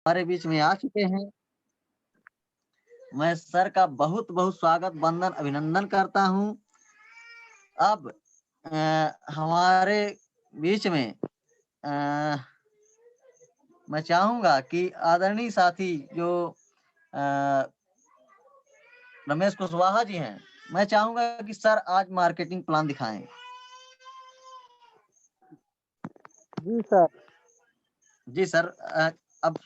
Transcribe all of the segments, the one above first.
हमारे बीच में आ चुके हैं। मैं सर का बहुत-बहुत स्वागत, वंदन, अभिनंदन करता हूँ। अब हमारे बीच में मैं चाहूँगा कि आदरणीय साथी जो अ, रमेश कुशवाहा जी हैं, मैं चाहूँगा कि सर आज मार्केटिंग प्लान दिखाएँ। जी सर। जी सर, अब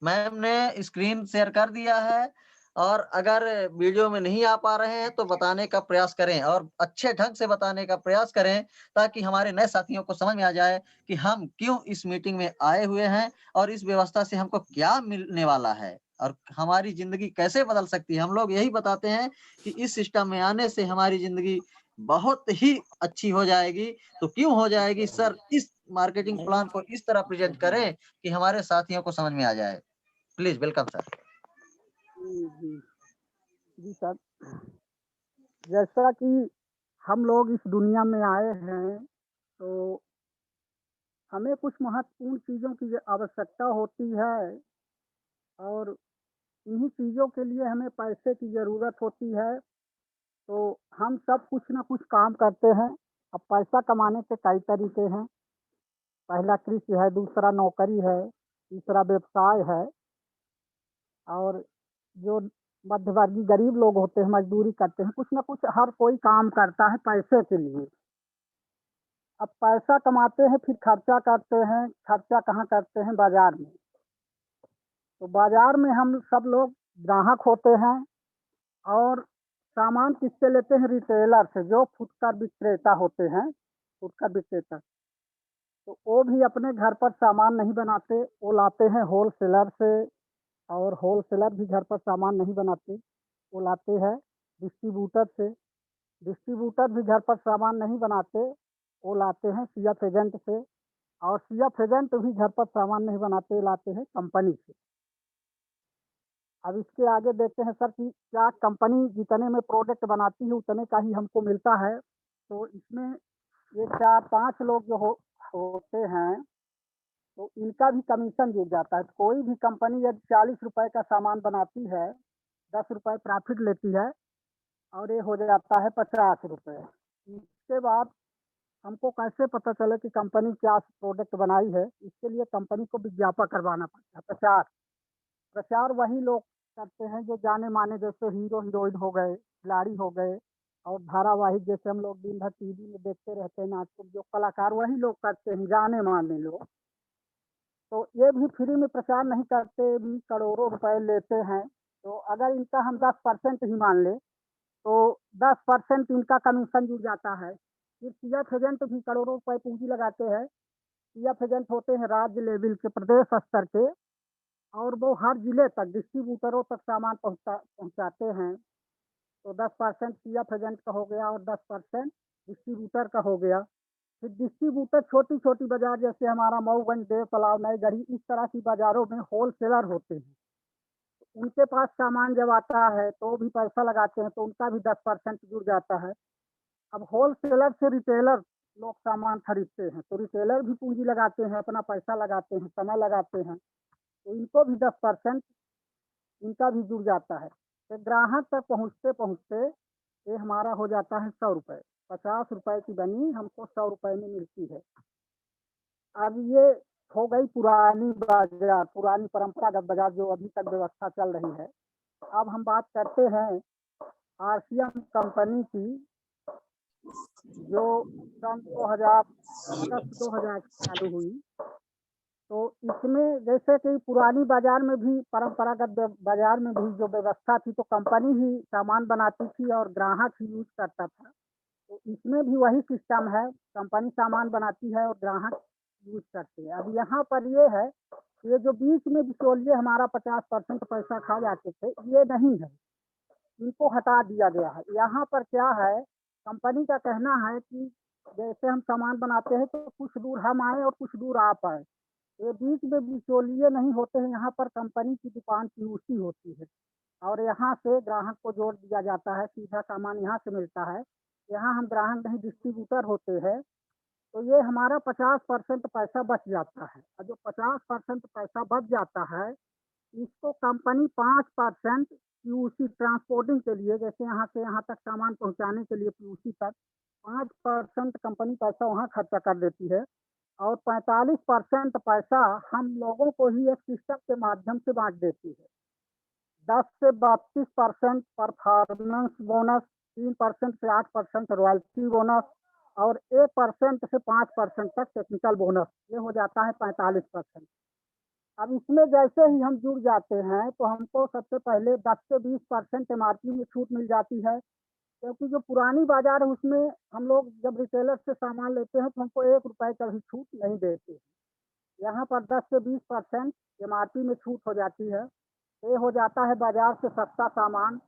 मैम ने स्क्रीन शेयर कर दिया है और अगर वीडियो में नहीं आ पा रहे हैं तो बताने का प्रयास करें और अच्छे ढंग से बताने का प्रयास करें ताकि हमारे नए साथियों को समझ में आ जाए कि हम क्यों इस मीटिंग में आए हुए हैं और इस व्यवस्था से हमको क्या मिलने वाला है और हमारी ज़िंदगी कैसे बदल सकती है। हम लोग यही बताते हैं कि इस सिस्टम में आने से हमारी ज़िंदगी बहुत ही अच्छी हो जाएगी। तो क्यों हो जाएगी सर, इस मार्केटिंग प्लान को इस तरह प्रेज़ेंट करें कि हमारे साथियों को समझ में आ जाए। Please welcome sir. जी, जी। जी सर, जैसा कि हम लोग इस दुनिया में आए हैं, तो हमें कुछ महत्वपूर्ण चीज़ों की आवश्यकता होती है और इन्हीं चीज़ों के लिए हमें पैसे की ज़रूरत होती है। तो हम सब कुछ न कुछ काम करते हैं। अब पैसा कमाने के कई तरीके हैं। पहला कृषि है, दूसरा नौकरी है, तीसरा व्यवसाय है और जो मध्यवर्गीय गरीब लोग होते हैं, मज़दूरी करते हैं, कुछ न कुछ हर कोई काम करता है पैसे के लिए। अब पैसा कमाते हैं, फिर खर्चा करते हैं, खर्चा कहाँ करते हैं? बाज़ार में। तो बाज़ार में हम सब लोग ग्राहक होते हैं और सामान किससे लेते हैं? रिटेलर से, जो फुटकर विक्रेता होते हैं, फुटकर विक्रेता। तो वो भी अपने घर पर सामान नहीं बनाते, वो लाते हैं होलसेलर से और होलसेलर भी घर पर सामान नहीं बनाते, वो लाते हैं डिस्ट्रीब्यूटर से। डिस्ट्रीब्यूटर भी घर पर सामान नहीं बनाते, वो लाते हैं सीएफ एजेंट से और सीएफ एजेंट भी घर पर सामान नहीं बनाते, लाते हैं कंपनी से। अब इसके आगे देखते हैं सर कि क्या कंपनी जितने में प्रोडक्ट बनाती है उतने का ही हमको मिलता है। तो इसमें ये 4-5 लोग जो होते हैं, तो इनका भी कमीशन जुड़ जाता है। तो कोई भी कंपनी यदि 40 रुपए का सामान बनाती है, 10 रुपए प्रॉफिट लेती है और ये हो जाता है 50 रुपए। इसके बाद हमको कैसे पता चले कि कंपनी क्या प्रोडक्ट बनाई है? इसके लिए कंपनी को विज्ञापन करवाना पड़ता है, प्रचार। प्रचार वही लोग करते हैं जो जाने-माने, जैसे हीरो हीरोइन हो गए, खिलाड़ी हो गए और धारावाहिक जैसे हम लोग दिन भर टीवी में देखते रहते हैं नाटक, जो कलाकार वही लोग करते हैं, जाने-माने लोग। तो ये भी फ्री में प्रचार नहीं करते, भी करोड़ों रुपए लेते हैं। तो अगर इनका हम 10% ही मान लें, तो 10% इनका कमीशन जुड़ जाता है। फिर सीएफ एजेंट भी करोड़ों रुपए पूँजी लगाते हैं। सीएफ एजेंट होते हैं राज्य लेवल के, प्रदेश स्तर के और वो हर जिले तक डिस्ट्रीब्यूटरों तक सामान पहुँचाते हैं। तो 10% सीएफ एजेंट का हो गया और 10% डिस्ट्रीब्यूटर का हो गया। फिर डिस्ट्रीब्यूटर छोटी-छोटी बाज़ार जैसे हमारा मऊगंज, देवतलाव, नईगढ़ी, इस तरह की बाज़ारों में होलसेलर होते हैं। उनके पास सामान जब आता है तो वो भी पैसा लगाते हैं, तो उनका भी 10% जुड़ जाता है। अब होलसेलर से रिटेलर लोग सामान खरीदते हैं, तो रिटेलर भी पूँजी लगाते हैं, अपना पैसा लगाते हैं, समय लगाते हैं, तो इनको भी 10% इनका भी जुड़ जाता है। तो ग्राहक तक पहुँचते-पहुँचते ये हमारा हो जाता है ₹100। ₹50 की बनी हमको ₹100 में मिलती है। अब ये हो गई पुरानी बाज़ार, पुरानी परंपरागत बाज़ार जो अभी तक व्यवस्था चल रही है। अब हम बात करते हैं आरसीएम कंपनी की, जो सन 2000 अगस्त 2000 चालू हुई। तो इसमें जैसे कि पुरानी बाज़ार में भी, परंपरागत बाज़ार में भी जो व्यवस्था थी, तो कंपनी ही सामान बनाती थी और ग्राहक ही यूज़ करता था। तो इसमें भी वही सिस्टम है, कंपनी सामान बनाती है और ग्राहक यूज़ करते हैं। अब यहाँ पर ये है, ये जो बीच में बिचौलिए हमारा 50% पैसा खा जाते थे, ये नहीं है, इनको हटा दिया गया है। यहाँ पर क्या है, कंपनी का कहना है कि जैसे हम सामान बनाते हैं तो कुछ दूर हम आएँ और कुछ दूर आप आएँ। ये बीच में बिचौलिए नहीं होते हैं, यहाँ पर कंपनी की दुकान पीयूसी होती है और यहाँ से ग्राहक को जोड़ दिया जाता है, सीधा सामान यहाँ से मिलता है। यहाँ हम ग्राहक नहीं, डिस्ट्रीब्यूटर होते हैं, तो ये हमारा 50% पैसा बच जाता है और जो 50% पैसा बच जाता है, इसको कंपनी 5% पीयूसी ट्रांसपोर्टिंग के लिए, जैसे यहाँ से यहाँ तक सामान पहुँचाने के लिए पीयूसी तक 5% कंपनी पैसा वहाँ खर्चा कर देती है और 45% पैसा हम लोगों को ही एक सिस्टम के माध्यम से बाँट देती है। 10 से 32% परफॉर्मेंस बोनस, 3% से 8% रॉयल्टी बोनस और 1% से 5% तक टेक्निकल बोनस, ये हो जाता है 45%। अब इसमें जैसे ही हम जुड़ जाते हैं तो हमको सबसे पहले 10 से 20% एमआरपी में छूट मिल जाती है, क्योंकि जो पुरानी बाजार है उसमें हम लोग जब रिटेलर से सामान लेते हैं तो हमको 1 रुपए का भी छूट नहीं देते। यहाँ पर 10 से 20% एमआरपी में छूट हो जाती है। ये हो जाता है बाजार से सस्ता सामान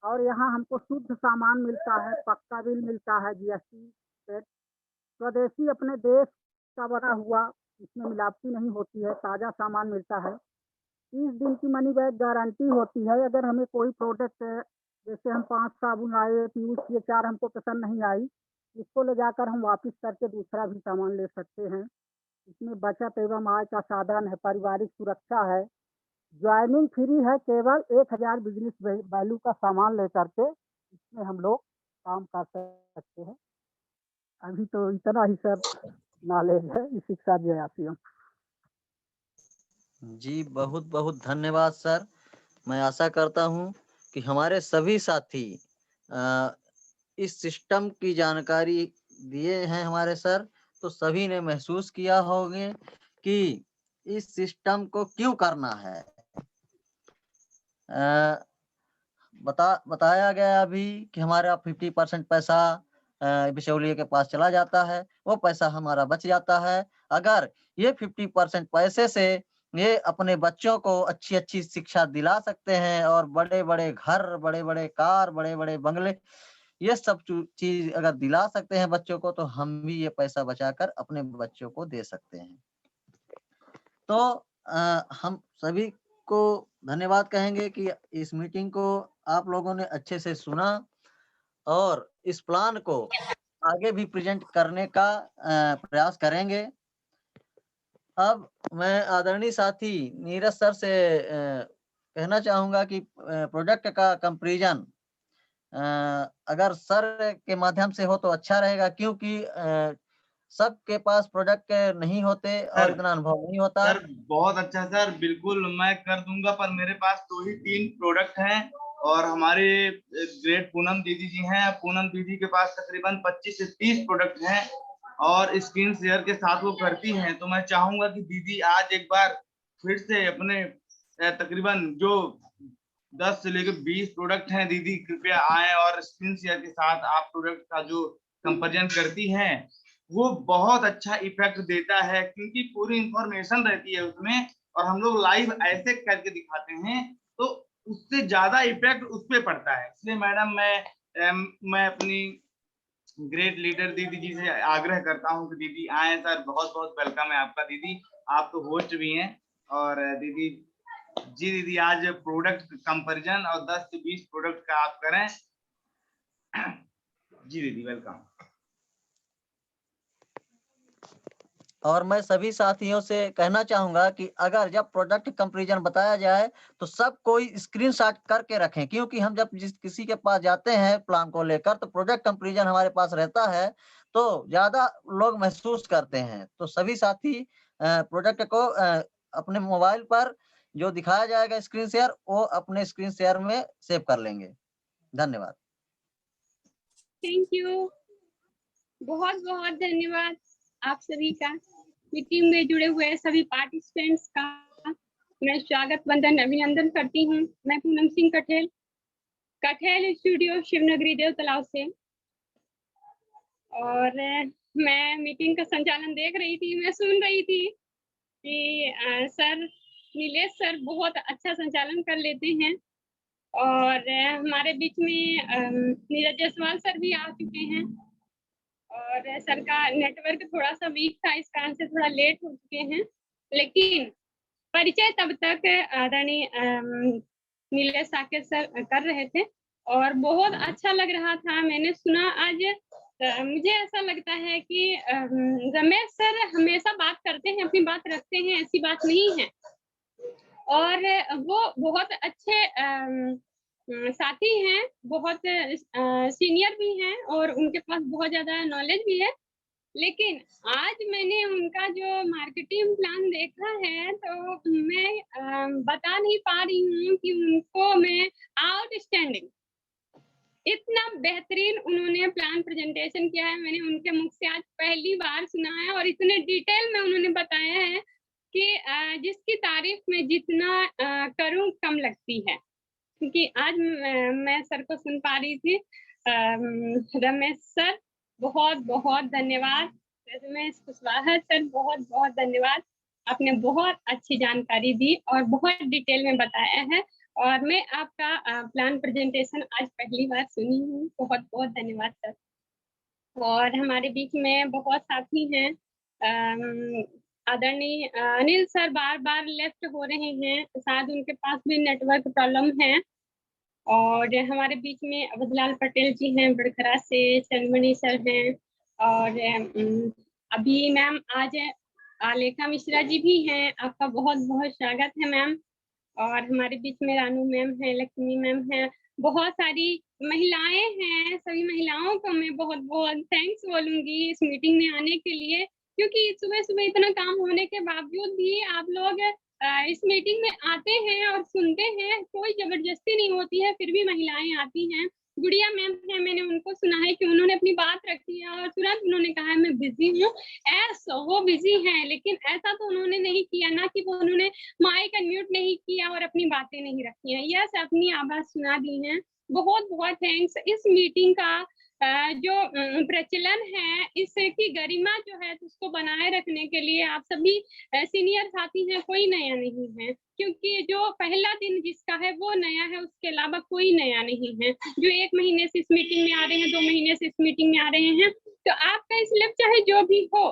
और यहाँ हमको शुद्ध सामान मिलता है, पक्का बिल मिलता है, जीएसटी टैक्स, स्वदेशी अपने देश का बना हुआ, इसमें मिलावटी नहीं होती है, ताज़ा सामान मिलता है। 30 दिन की मनी बैक गारंटी होती है। अगर हमें कोई प्रोडक्ट, जैसे हम 5 साबुन लाए, यूज़ किए, 4 हमको पसंद नहीं आई, इसको ले जाकर हम वापस करके दूसरा भी सामान ले सकते हैं। इसमें बचत एवं आय का साधन है, पारिवारिक सुरक्षा है, ज्वाइनिंग फ्री है, केवल 1000 बिजनेस वैल्यू का सामान लेकर के इसमें हम लोग काम कर सकते हैं। अभी तो इतना ही सर नॉलेज है इस शिक्षा दिए जाती है। जी, बहुत-बहुत धन्यवाद सर। मैं आशा करता हूँ कि हमारे सभी साथी अ, इस सिस्टम की जानकारी दिए हैं हमारे सर, तो सभी ने महसूस किया होंगे कि इस सिस्टम को क्यों करना है। अ, बताया गया अभी कि हमारा 50% पैसा बिचौलिए के पास चला जाता है, वो पैसा हमारा बच जाता है। अगर ये 50% पैसे से ये अपने बच्चों को अच्छी-अच्छी शिक्षा दिला सकते हैं और बड़े-बड़े घर, बड़े-बड़े कार, बड़े-बड़े बंगले, ये सब चीज़ अगर दिला सकते हैं बच्चों को, तो हम भी ये पैसा बचाकर अपने बच्चों को दे सकते हैं। तो हम सभी को धन्यवाद कहेंगे कि इस मीटिंग को आप लोगों ने अच्छे से सुना और इस प्लान को आगे भी प्रेज़ेंट करने का प्रयास करेंगे। अब मैं आदरणीय साथी नीरज सर से कहना चाहूँगा कि प्रोडक्ट का कंपैरिज़न अगर सर के माध्यम से हो तो अच्छा रहेगा, क्योंकि सबके पास प्रोडक्ट नहीं होते और सर इतना अनुभव नहीं होता। सर बहुत अच्छा सर, बिल्कुल मैं कर दूंगा, पर मेरे पास 2 ही 3 प्रोडक्ट हैं और हमारे ग्रेट पूनम दीदी जी हैं। पूनम दीदी के पास तकरीबन 25 से 30 प्रोडक्ट हैं और स्क्रीन शेयर के साथ वो करती हैं। तो मैं चाहूंगा कि दीदी आज एक बार फिर से अपने तकरीबन जो 10 से लेकर 20 प्रोडक्ट हैं, दीदी कृपया आए और स्क्रीन शेयर के साथ आप प्रोडक्ट का जो कंपेरिजन करती हैं वो बहुत अच्छा इफेक्ट देता है, क्योंकि पूरी इंफॉर्मेशन रहती है उसमें और हम लोग लाइव ऐसे करके दिखाते हैं तो उससे ज्यादा इफेक्ट उस पर पड़ता है। इसलिए मैडम मैं अपनी ग्रेट लीडर दीदी जी से आग्रह करता हूँ कि दीदी आए। सर बहुत बहुत वेलकम है आपका दीदी, आप तो होस्ट भी हैं। और दीदी जी, दीदी आज प्रोडक्ट कंपैरिजन और 10 से 20 प्रोडक्ट का आप करें। जी दीदी वेलकम। और मैं सभी साथियों से कहना चाहूँगा कि अगर जब प्रोडक्ट कंपैरिजन बताया जाए तो सब कोई स्क्रीनशॉट करके रखें, क्योंकि हम जब किसी के पास जाते हैं प्लान को लेकर तो प्रोडक्ट कंपैरिजन हमारे पास रहता है तो ज़्यादा लोग महसूस करते हैं। तो सभी साथी प्रोडक्ट को अपने मोबाइल पर जो दिखाया जाएगा स्क्रीन शेयर, वो अपने स्क्रीन शेयर में सेव कर लेंगे। धन्यवाद। थैंक यू, बहुत-बहुत धन्यवाद आप सभी का। मीटिंग में जुड़े हुए सभी पार्टिसिपेंट्स का मैं स्वागत वंदन अभिनंदन करती हूँ। मैं पूनम सिंह कठेल स्टूडियो शिवनगरी देव तालाब से, और मैं मीटिंग का संचालन देख रही थी। मैं सुन रही थी कि सर नीलेश सर बहुत अच्छा संचालन कर लेते हैं और हमारे बीच में नीरज जायसवाल सर भी आ चुके हैं और सर का नेटवर्क थोड़ा सा वीक था, इस कारण से थोड़ा लेट हो चुके हैं, लेकिन परिचय तब तक आदरणीय नीलेश साकेत सर कर रहे थे और बहुत अच्छा लग रहा था। मैंने सुना आज मुझे ऐसा लगता है कि रमेश सर हमेशा बात करते हैं, अपनी बात रखते हैं, ऐसी बात नहीं है। और वो बहुत अच्छे साथी हैं, बहुत सीनियर भी हैं और उनके पास बहुत ज़्यादा नॉलेज भी है। लेकिन आज मैंने उनका जो मार्केटिंग प्लान देखा है, तो मैं बता नहीं पा रही हूँ कि उनको मैं आउटस्टैंडिंग इतना बेहतरीन उन्होंने प्लान प्रेजेंटेशन किया है। मैंने उनके मुख से आज पहली बार सुना है और इतने डिटेल में उन्होंने बताया है कि जिसकी तारीफ मैं जितना करूँ कम लगती है। क्योंकि आज मैं सर को सुन पा रही थी। रमेश सर बहुत धन्यवाद। रमेश कुशवाहा सर बहुत धन्यवाद। आपने बहुत अच्छी जानकारी दी और बहुत डिटेल में बताया है और मैं आपका प्लान प्रेजेंटेशन आज पहली बार सुनी हूँ। बहुत धन्यवाद सर। और हमारे बीच में बहुत साथी हैं। आदरणीय अनिल सर बार-बार लेफ्ट हो रहे हैं, शायद उनके पास भी नेटवर्क प्रॉब्लम है। और हमारे बीच में अवधलाल पटेल जी हैं बड़खरा से, चंदमणि सर हैं और अभी मैम आज आलेखा मिश्रा जी भी हैं। आपका बहुत स्वागत है मैम। और हमारे बीच में रानू मैम है, लक्ष्मी मैम है, बहुत सारी महिलाएं हैं। सभी महिलाओं को मैं बहुत थैंक्स बोलूंगी इस मीटिंग में आने के लिए, क्योंकि सुबह इतना काम होने के बावजूद भी आप लोग इस मीटिंग में आते हैं और सुनते हैं। कोई जबरदस्ती नहीं होती है, फिर भी महिलाएं आती हैं। गुड़िया मैम है, मैंने उनको सुना है कि उन्होंने अपनी बात रखी है और तुरंत उन्होंने कहा है मैं बिजी हूँ। वो बिजी हैं, लेकिन ऐसा तो उन्होंने नहीं किया ना कि वो उन्होंने माइक अनम्यूट नहीं किया और अपनी बातें नहीं रखी हैं। यस, अपनी आवाज सुना दी है। बहुत थैंक्स। इस मीटिंग का जो प्रचलन है, इसकी गरिमा जो है उसको बनाए रखने के लिए आप सभी सीनियर साथी हैं, कोई नया नहीं है। क्योंकि जो पहला दिन जिसका है वो नया है, उसके अलावा कोई नया नहीं है। जो 1 महीने से इस मीटिंग में आ रहे हैं, 2 महीने से इस मीटिंग में आ रहे हैं, तो आपका इस लिप चाहे जो भी हो,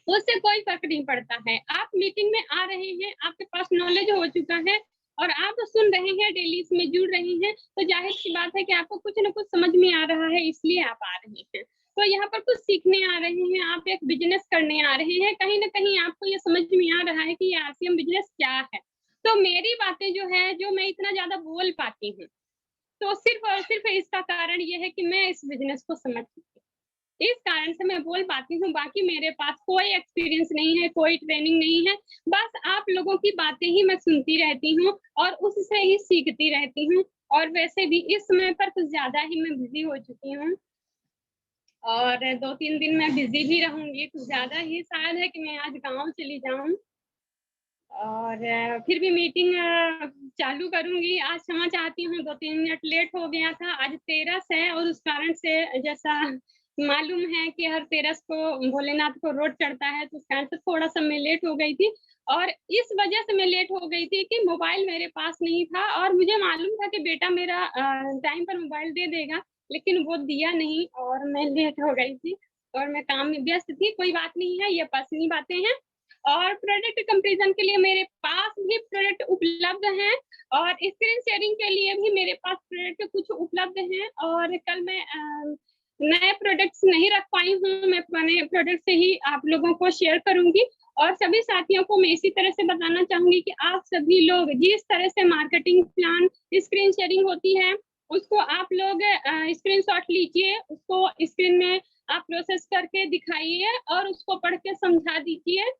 उससे कोई फर्क नहीं पड़ता है। आप मीटिंग में आ रहे हैं, आपके पास नॉलेज हो चुका है और आप सुन रहे हैं, डेली इसमें जुड़ रहे हैं, तो जाहिर सी बात है कि आपको कुछ न कुछ समझ में आ रहा है, इसलिए आप आ रहे हैं। तो यहाँ पर कुछ सीखने आ रहे हैं, आप एक बिजनेस करने आ रहे हैं। कहीं न कहीं आपको ये समझ में आ रहा है कि ये आरसीएम बिजनेस क्या है। तो मेरी बातें जो है, जो मैं इतना ज़्यादा बोल पाती हूँ, तो सिर्फ़ और सिर्फ़ इसका कारण ये है कि मैं इस बिजनेस को समझ चुकी हूँ। इस कारण से मैं बोल पाती हूँ, बाकी मेरे पास कोई एक्सपीरियंस नहीं है, कोई ट्रेनिंग नहीं है। बस आप लोगों की बातें ही मैं सुनती रहती हूँ और उससे ही सीखती रहती हूँ। और वैसे भी इस समय पर कुछ ज़्यादा ही मैं बिज़ी हो चुकी हूँ और 2-3 दिन मैं बिज़ी भी रहूँगी। कुछ ज़्यादा ही शायद है कि मैं आज गाँव चली जाऊँ और फिर भी मीटिंग चालू करूँगी। आज क्षमा चाहती हूँ, 2-3 मिनट लेट हो गया था। आज 13 है और उस कारण से जैसा मालूम है कि हर 13 को भोलेनाथ को रोड चढ़ता है, तो उस कारण से थोड़ा-सा मैं लेट हो गई थी। और इस वजह से मैं लेट हो गई थी कि मोबाइल मेरे पास नहीं था और मुझे मालूम था कि बेटा मेरा टाइम पर मोबाइल दे देगा, लेकिन वो दिया नहीं और मैं लेट हो गई थी और मैं काम में व्यस्त थी। कोई बात नहीं है, ये पर्सनल बातें हैं। और प्रोडक्ट कंपैरिज़न के लिए मेरे पास भी प्रोडक्ट उपलब्ध हैं और स्क्रीन शेयरिंग के लिए भी मेरे पास प्रोडक्ट कुछ उपलब्ध हैं और कल मैं नए प्रोडक्ट्स नहीं रख पाई हूँ, मैं पुराने प्रोडक्ट से ही आप लोगों को शेयर करूँगी। और सभी साथियों को मैं इसी तरह से बताना चाहूँगी कि आप सभी लोग जिस तरह से मार्केटिंग प्लान स्क्रीन शेयरिंग होती है, उसको आप लोग स्क्रीनशॉट लीजिए, उसको स्क्रीन में आप प्रोसेस करके दिखाइए और उसको पढ़ के समझा दीजिए।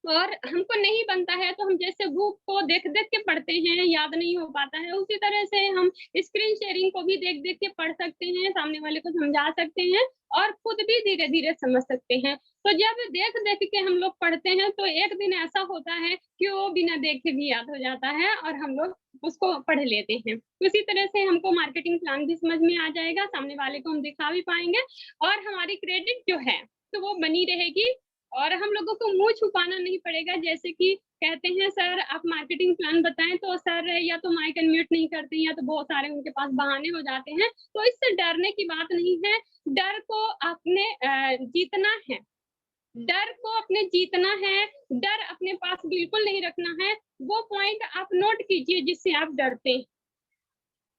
और हमको नहीं बनता है तो हम जैसे बुक को देख-देख के पढ़ते हैं, याद नहीं हो पाता है, उसी तरह से हम स्क्रीन शेयरिंग को भी देख-देख के पढ़ सकते हैं, सामने वाले को समझा सकते हैं और खुद भी धीरे-धीरे समझ सकते हैं। तो जब देख-देख के हम लोग पढ़ते हैं तो एक दिन ऐसा होता है कि वो बिना देखे भी याद हो जाता है और हम लोग उसको पढ़ लेते हैं। उसी तरह से हमको मार्केटिंग प्लान भी समझ में आ जाएगा, सामने वाले को हम दिखा भी पाएँगे और हमारी क्रेडिट जो है, तो वो बनी रहेगी और हम लोगों को मुँह छुपाना नहीं पड़ेगा। जैसे कि कहते हैं सर आप मार्केटिंग प्लान बताएँ, तो सर या तो माइक अनम्यूट नहीं करते हैं या तो बहुत सारे उनके पास बहाने हो जाते हैं। तो इससे डरने की बात नहीं है, डर को आपने जीतना है। डर को अपने जीतना है, डर अपने पास बिल्कुल नहीं रखना है। वो पॉइंट आप नोट कीजिए जिससे आप डरते हैं।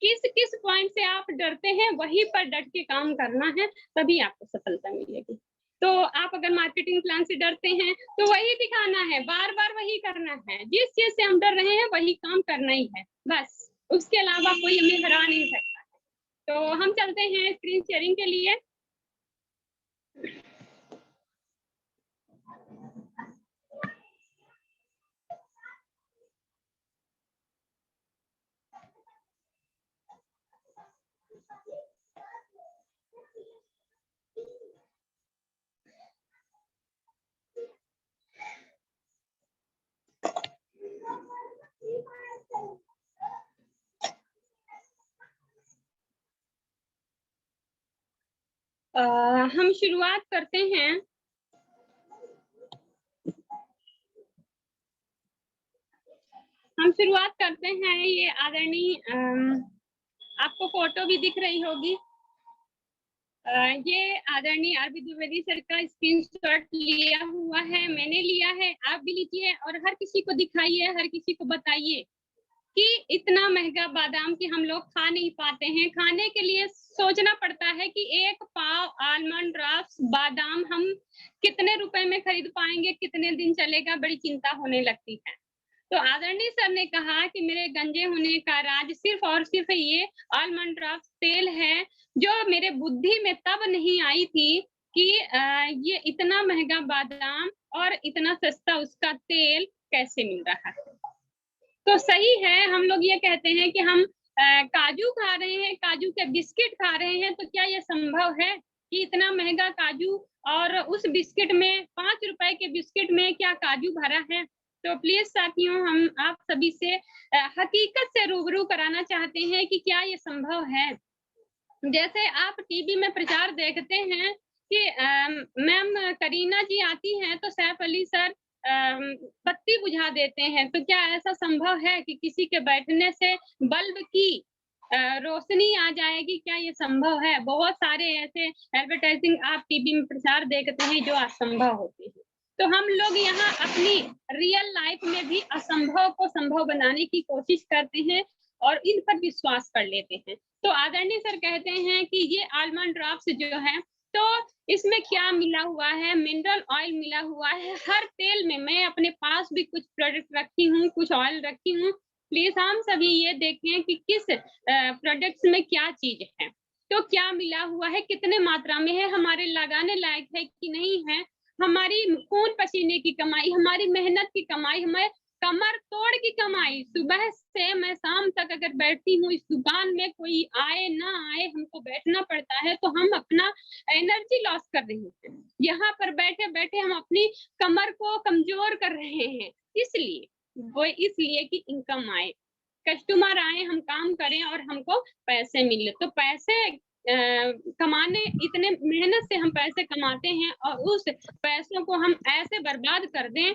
किस पॉइंट से आप डरते हैं, वहीं पर डट के काम करना है, तभी आपको सफलता मिलेगी। तो आप अगर मार्केटिंग प्लान से डरते हैं तो वही दिखाना है, बार बार वही करना है। जिस चीज से हम डर रहे हैं वही काम करना ही है, बस उसके अलावा कोई हमें हरा नहीं सकता है। तो हम चलते हैं स्क्रीन शेयरिंग के लिए। हम शुरुआत करते हैं। ये आदरणीय आपको फोटो भी दिख रही होगी। ये आदरणीय आरबी द्विवेदी सर का स्क्रीनशॉट लिया हुआ है, मैंने लिया है, आप भी लीजिए और हर किसी को दिखाइए, हर किसी को बताइए कि इतना महंगा बादाम कि हम लोग खा नहीं पाते हैं। खाने के लिए सोचना पड़ता है कि एक पाव आलमंड ड्राफ्ट बादाम हम कितने रुपए में खरीद पाएंगे, कितने दिन चलेगा, बड़ी चिंता होने लगती है। तो आदरणीय सर ने कहा कि मेरे गंजे होने का राज सिर्फ और सिर्फ ये आलमंड ड्राफ्ट तेल है, जो मेरे बुद्धि में तब नहीं आई थी कि ये इतना महंगा बादाम और इतना सस्ता उसका तेल कैसे मिल रहा है। तो सही है, हम लोग ये कहते हैं कि हम काजू खा रहे हैं, काजू के बिस्किट खा रहे हैं, तो क्या ये संभव है कि इतना महंगा काजू और उस बिस्किट में 5 रुपए के बिस्किट में क्या काजू भरा है? तो प्लीज साथियों, हम आप सभी से हकीकत से रूबरू कराना चाहते हैं कि क्या ये संभव है। जैसे आप टीवी में प्रचार देखते हैं कि मैम करीना जी आती हैं तो सैफ अली सर बत्ती बुझा देते हैं, तो क्या ऐसा संभव है कि किसी के बैठने से बल्ब की रोशनी आ जाएगी? क्या ये संभव है? बहुत सारे ऐसे एडवर्टाइजिंग आप टीवी में प्रचार देखते हैं जो असंभव होते हैं। तो हम लोग यहाँ अपनी रियल लाइफ में भी असंभव को संभव बनाने की कोशिश करते हैं और इन पर विश्वास कर लेते हैं। तो आदरणीय सर कहते हैं कि ये आलमंड ड्रॉप्स जो है, तो इसमें क्या मिला हुआ है? मिनरल ऑयल मिला हुआ है हर तेल में। मैं अपने पास भी कुछ प्रोडक्ट रखी हूँ, कुछ ऑयल रखी हूँ। प्लीज हम सभी ये देखें कि किस प्रोडक्ट्स में क्या चीज है, तो क्या मिला हुआ है, कितने मात्रा में है, हमारे लगाने लायक है कि नहीं है, हमारी खून पसीने की कमाई, हमारी मेहनत की कमाई, हमारे कमर तोड़ की कमाई। सुबह से मैं शाम तक अगर बैठती हूँ इस दुकान में, कोई आए ना आए हमको बैठना पड़ता है, तो हम अपना एनर्जी लॉस कर रहे हैं। यहाँ पर बैठे बैठे हम अपनी कमर को कमजोर कर रहे हैं, इसलिए कि इनकम आए, कस्टमर आए, हम काम करें और हमको पैसे मिले। तो पैसे कमाने, इतने मेहनत से हम पैसे कमाते हैं और उस पैसों को हम ऐसे बर्बाद कर दें,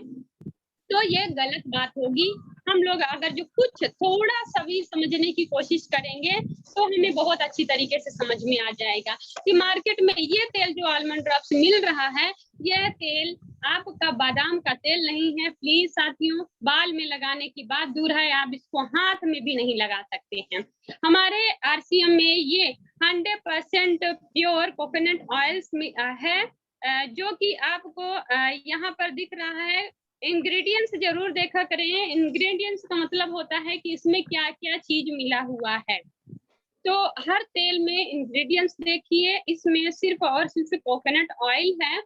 तो ये गलत बात होगी। हम लोग अगर जो कुछ थोड़ा सा भी समझने की कोशिश करेंगे तो हमें बहुत अच्छी तरीके से समझ में आ जाएगा कि मार्केट में ये तेल जो आलमंड ड्रॉप्स मिल रहा है, यह तेल आपका बादाम का तेल नहीं है। प्लीज साथियों, बाल में लगाने की बात दूर है, आप इसको हाथ में भी नहीं लगा सकते हैं। हमारे आरसीएम में ये 100% प्योर कोकोनट ऑयल्स है, जो कि आपको यहाँ पर दिख रहा है। इंग्रेडिएंट्स जरूर देखा करें। इंग्रेडिएंट्स का मतलब होता है कि इसमें क्या क्या चीज मिला हुआ है। तो हर तेल में इंग्रेडिएंट्स देखिए, इसमें सिर्फ और सिर्फ कोकोनट ऑयल है।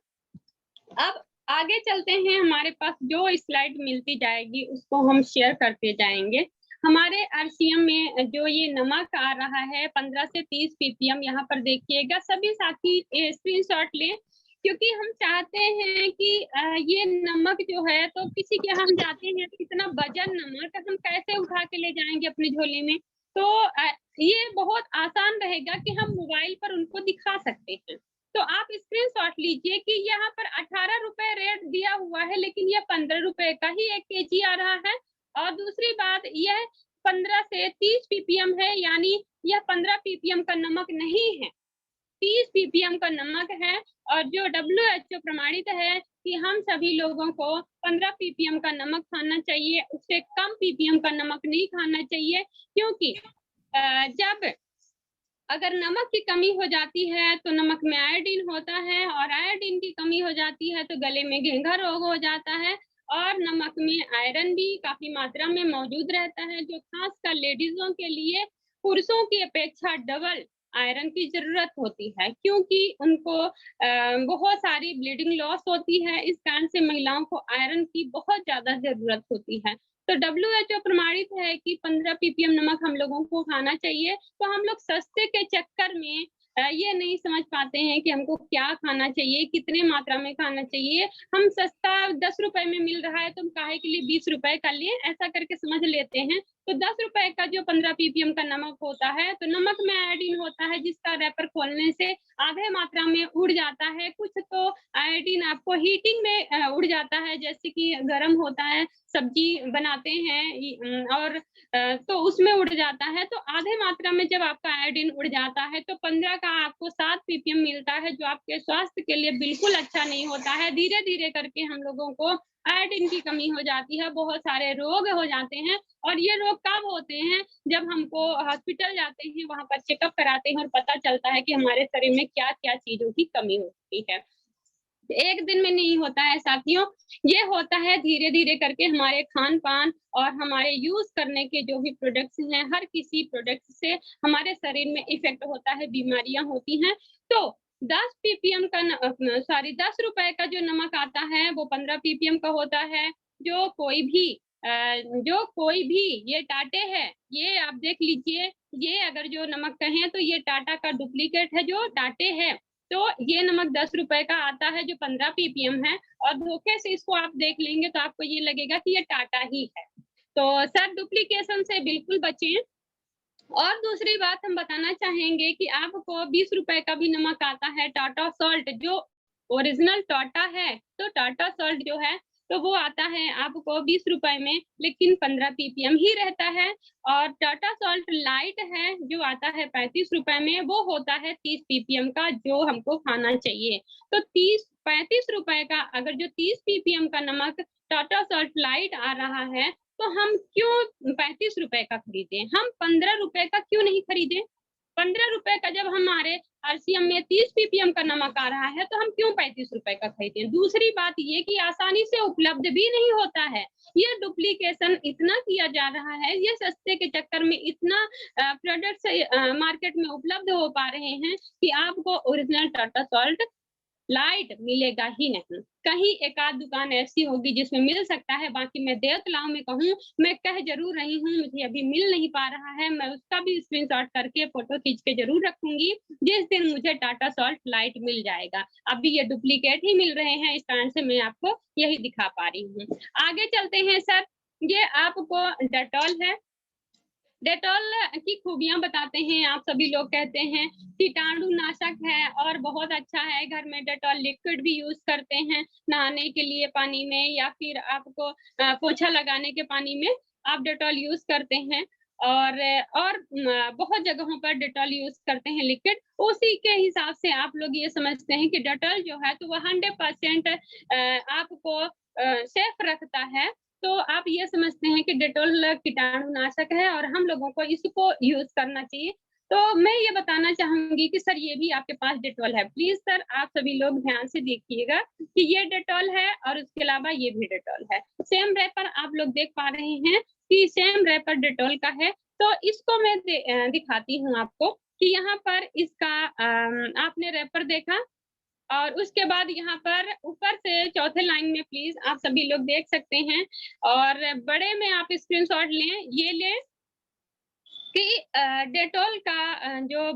अब आगे चलते हैं, हमारे पास जो स्लाइड मिलती जाएगी उसको हम शेयर करते जाएंगे। हमारे आरसीएम में जो ये नमक आ रहा है 15 से 30 ppm, यहाँ पर देखिएगा। सभी साथी स्क्रीनशॉट लें, क्योंकि हम चाहते हैं कि ये नमक जो है, तो किसी के हम जाते हैं तो इतना वजन नमक हम कैसे उठा के ले जाएंगे अपने झोले में। तो ये बहुत आसान रहेगा कि हम मोबाइल पर उनको दिखा सकते हैं। तो आप स्क्रीनशॉट लीजिए कि यहाँ पर 18 रुपए रेट दिया हुआ है, लेकिन यह 15 रुपए का ही 1 kg आ रहा है। और दूसरी बात, यह 15 से 30 ppm है, यानी यह 15 ppm का नमक नहीं है, 30 ppm का नमक है। और जो WHO प्रमाणित है कि हम सभी लोगों को 15 ppm का नमक खाना चाहिए, उससे कम ppm का नमक नहीं खाना चाहिए। क्योंकि जब अगर नमक की कमी हो जाती है तो नमक में आयोडीन होता है, और आयोडीन की कमी हो जाती है तो गले में घेंघा रोग हो जाता है। और नमक में आयरन भी काफ़ी मात्रा में मौजूद रहता है, जो खासकर लेडीज़ों के लिए पुरुषों की अपेक्षा डबल आयरन की ज़रूरत होती है, क्योंकि उनको बहुत सारी ब्लीडिंग लॉस होती है। इस कारण से महिलाओं को आयरन की बहुत ज़्यादा ज़रूरत होती है। तो WHO प्रमाणित है कि 15 पीपीएम नमक हम लोगों को खाना चाहिए। तो हम लोग सस्ते के चक्कर में ये नहीं समझ पाते हैं कि हमको क्या खाना चाहिए, कितने मात्रा में खाना चाहिए। हम सस्ता 10 रुपए में मिल रहा है तो हम काहे के लिए 20 रुपए का लें, ऐसा करके समझ लेते हैं। तो 10 रुपए का जो 15 पीपीएम का नमक होता है, तो नमक में आयोडीन होता है, जिसका रैपर खोलने से आधे मात्रा में उड़ जाता है। कुछ तो आयोडीन आपको हीटिंग में उड़ जाता है, जैसे कि गरम होता है, सब्जी बनाते हैं और तो उसमें उड़ जाता है। तो आधे मात्रा में जब आपका आयोडीन उड़ जाता है तो 15 का आपको 7 पीपीएम मिलता है, जो आपके स्वास्थ्य के लिए बिल्कुल अच्छा नहीं होता है। धीरे-धीरे करके हम लोगों को आयोडीन की कमी हो जाती है, बहुत सारे रोग हो जाते हैं, और ये रोग कब होते हैं, जब हमको हॉस्पिटल जाते हैं, वहाँ पर चेकअप कराते हैं और पता चलता है कि हमारे शरीर में क्या-क्या चीज़ों की कमी होती है। एक दिन में नहीं होता है साथियों, ये होता है धीरे-धीरे करके हमारे खान-पान और हमारे यूज़ करने के जो भी प्रोडक्ट्स हैं, हर किसी प्रोडक्ट से हमारे शरीर में इफ़ेक्ट होता है, बीमारियाँ होती हैं। तो 10 पीपीएम का सॉरी 10 रुपए का जो नमक आता है, वो 15 पीपीएम का होता है। जो कोई भी जो कोई भी ये टाटे है, ये आप देख लीजिए, ये अगर जो नमक कहें तो ये टाटा का डुप्लीकेट है जो टाटे है। तो ये नमक 10 रुपए का आता है जो 15 पीपीएम है, और धोखे से इसको आप देख लेंगे तो आपको ये लगेगा कि ये टाटा ही है। तो सर डुप्लीकेशन से बिल्कुल बचें। और दूसरी बात हम बताना चाहेंगे कि आपको 20 रुपए का भी नमक आता है टाटा सॉल्ट, जो ओरिजिनल टाटा है। तो टाटा सॉल्ट जो है तो वो आता है आपको 20 रुपए में, लेकिन 15 पीपीएम ही रहता है। और टाटा सॉल्ट लाइट है जो आता है 35 रुपए में, वो होता है 30 पीपीएम का, जो हमको खाना चाहिए। तो 35 रुपए का अगर जो 30 पीपीएम का नमक टाटा सॉल्ट लाइट आ रहा है, तो हम क्यों 35 रुपए का खरीदें? हम 15 रुपए का क्यों नहीं खरीदें? 15 रुपए का जब हमारे आरसीएम में 30 पीपीएम का नमक आ रहा है, तो हम क्यों 35 रुपए का खरीदें? दूसरी बात ये कि आसानी से उपलब्ध भी नहीं होता है। ये डुप्लीकेशन इतना किया जा रहा है, ये सस्ते के चक्कर में इतना प्रोडक्ट्स मार्केट में उपलब्ध हो पा रहे हैं कि आपको ओरिजिनल टाटा सॉल्ट लाइट मिलेगा ही नहीं। कहीं एक आध दुकान ऐसी होगी जिसमें मिल सकता है, बाकी मैं देवतलाओं में कहूँ, मैं कह ज़रूर रही हूँ, मुझे अभी मिल नहीं पा रहा है, मैं उसका भी स्क्रीनशॉट करके फ़ोटो खींच के ज़रूर रखूँगी, जिस दिन मुझे टाटा सॉल्ट लाइट मिल जाएगा। अभी ये डुप्लीकेट ही मिल रहे हैं, इस कारण से मैं आपको यही दिखा पा रही हूँ। आगे चलते हैं सर, ये आपको डेटॉल है। डेटॉल की खूबियाँ बताते हैं, आप सभी लोग कहते हैं कीटाणुनाशक है और बहुत अच्छा है। घर में डेटॉल लिक्विड भी यूज़ करते हैं, नहाने के लिए पानी में, या फिर आपको पोछा लगाने के पानी में आप डेटॉल यूज़ करते हैं। और बहुत जगहों पर डेटॉल यूज़ करते हैं लिक्विड। उसी के हिसाब से आप लोग ये समझते हैं कि डेटॉल जो है तो वो 100% आपको सेफ रखता है। तो आप ये समझते हैं कि डेटॉल कीटाणुनाशक है और हम लोगों को इसको यूज़ करना चाहिए। तो मैं ये बताना चाहूँगी कि सर ये भी आपके पास डेटॉल है। प्लीज़ सर आप सभी लोग ध्यान से देखिएगा कि ये डेटॉल है और उसके अलावा ये भी डेटॉल है। सेम रैपर आप लोग देख पा रहे हैं कि सेम रैपर डेटॉल का है। तो इसको मैं दिखाती हूँ आपको कि यहाँ पर इसका आपने रैपर देखा, और उसके बाद यहाँ पर ऊपर से चौथे लाइन में प्लीज़ आप सभी लोग देख सकते हैं, और बड़े में आप स्क्रीनशॉट लें, ये लें कि डेटॉल का जो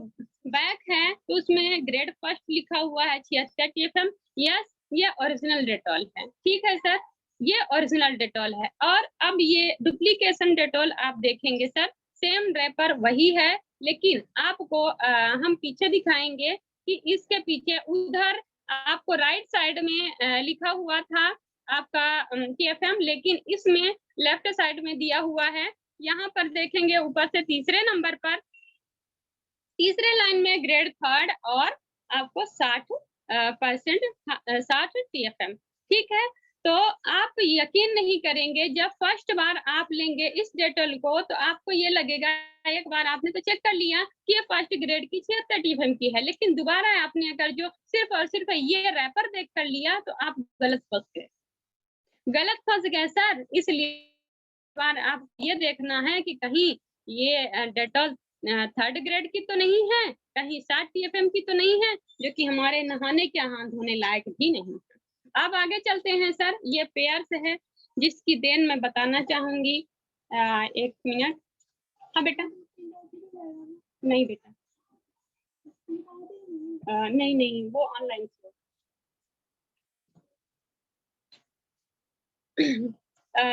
बैग है तो उसमें ग्रेड फर्स्ट लिखा हुआ है 76 टीएफएम। यस, ये ओरिजिनल डेटॉल है। ठीक है सर, ये ओरिजिनल डेटॉल है। और अब ये डुप्लीकेशन डेटॉल आप देखेंगे सर, सेम रैपर वही है, लेकिन आपको हम पीछे दिखाएंगे कि इसके पीछे उधर आपको राइट साइड में लिखा हुआ था आपका टीएफएम, लेकिन इसमें लेफ्ट साइड में दिया हुआ है। यहाँ पर देखेंगे ऊपर से तीसरे नंबर पर, तीसरे लाइन में ग्रेड थर्ड और आपको 60% 60 टीएफएम। ठीक है, तो आप यकीन नहीं करेंगे, जब फर्स्ट बार आप लेंगे इस डेटॉल को तो आपको ये लगेगा, एक बार आपने तो चेक कर लिया कि ये फर्स्ट ग्रेड की 76 टीएफएम की है, लेकिन दोबारा आपने अगर जो सिर्फ और सिर्फ ये रैपर देख कर लिया तो आप गलत फंस गए सर। इसलिए बार आप ये देखना है कि कहीं ये डेटॉल थर्ड ग्रेड की तो नहीं है, कहीं 60 टीएफएम की तो नहीं है, जो कि हमारे नहाने के हाथ धोने लायक भी नहीं है। अब आगे चलते हैं सर, ये पेयर्स है जिसकी देन मैं बताना चाहूंगी। 1 मिनट। हाँ बेटा, नहीं बेटा, नहीं वो ऑनलाइन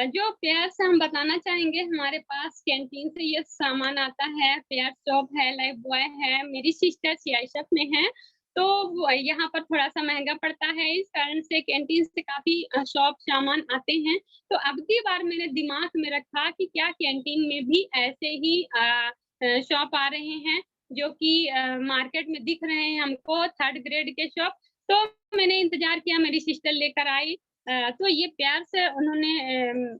जो पेयर्स हम बताना चाहेंगे, हमारे पास कैंटीन से ये सामान आता है, पेयर शॉप है, लाइफ बॉय है, मेरी सिस्टर सीआईएसएफ में है, तो यहाँ पर थोड़ा सा महंगा पड़ता है, इस कारण से कैंटीन से काफी शॉप सामान आते हैं। तो अब की बार मैंने दिमाग में रखा कि क्या कैंटीन में भी ऐसे ही शॉप आ रहे हैं जो कि मार्केट में दिख रहे हैं हमको थर्ड ग्रेड के शॉप। तो मैंने इंतजार किया, मेरी सिस्टर लेकर आई। तो ये प्यार से उन्होंने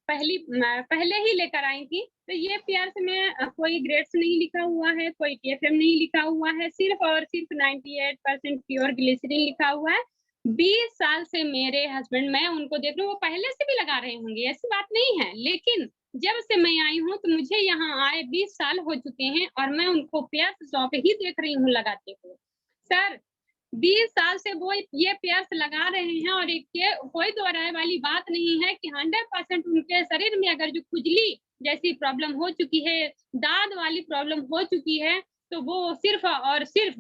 पहले ही लेकर आई थी। तो ये प्यार से में कोई ग्रेड्स नहीं लिखा हुआ है, कोई टीएफएम नहीं लिखा हुआ है, सिर्फ और सिर्फ 98% प्योर ग्लिसरीन लिखा हुआ है। 20 साल से मेरे हस्बैंड, मैं उनको देख रही हूँ, वो पहले से भी लगा रहे होंगे, ऐसी बात नहीं है, लेकिन जब से मैं आई हूँ तो मुझे यहाँ आए 20 साल हो चुके हैं और मैं उनको प्यार शॉप ही देख रही हूँ लगाते हुए। सर 20 साल से वो ये प्यास लगा रहे हैं और ये कोई दो राय वाली बात नहीं है कि 100% उनके शरीर में अगर जो खुजली जैसी प्रॉब्लम हो चुकी है, दाद वाली प्रॉब्लम हो चुकी है, तो वो सिर्फ और सिर्फ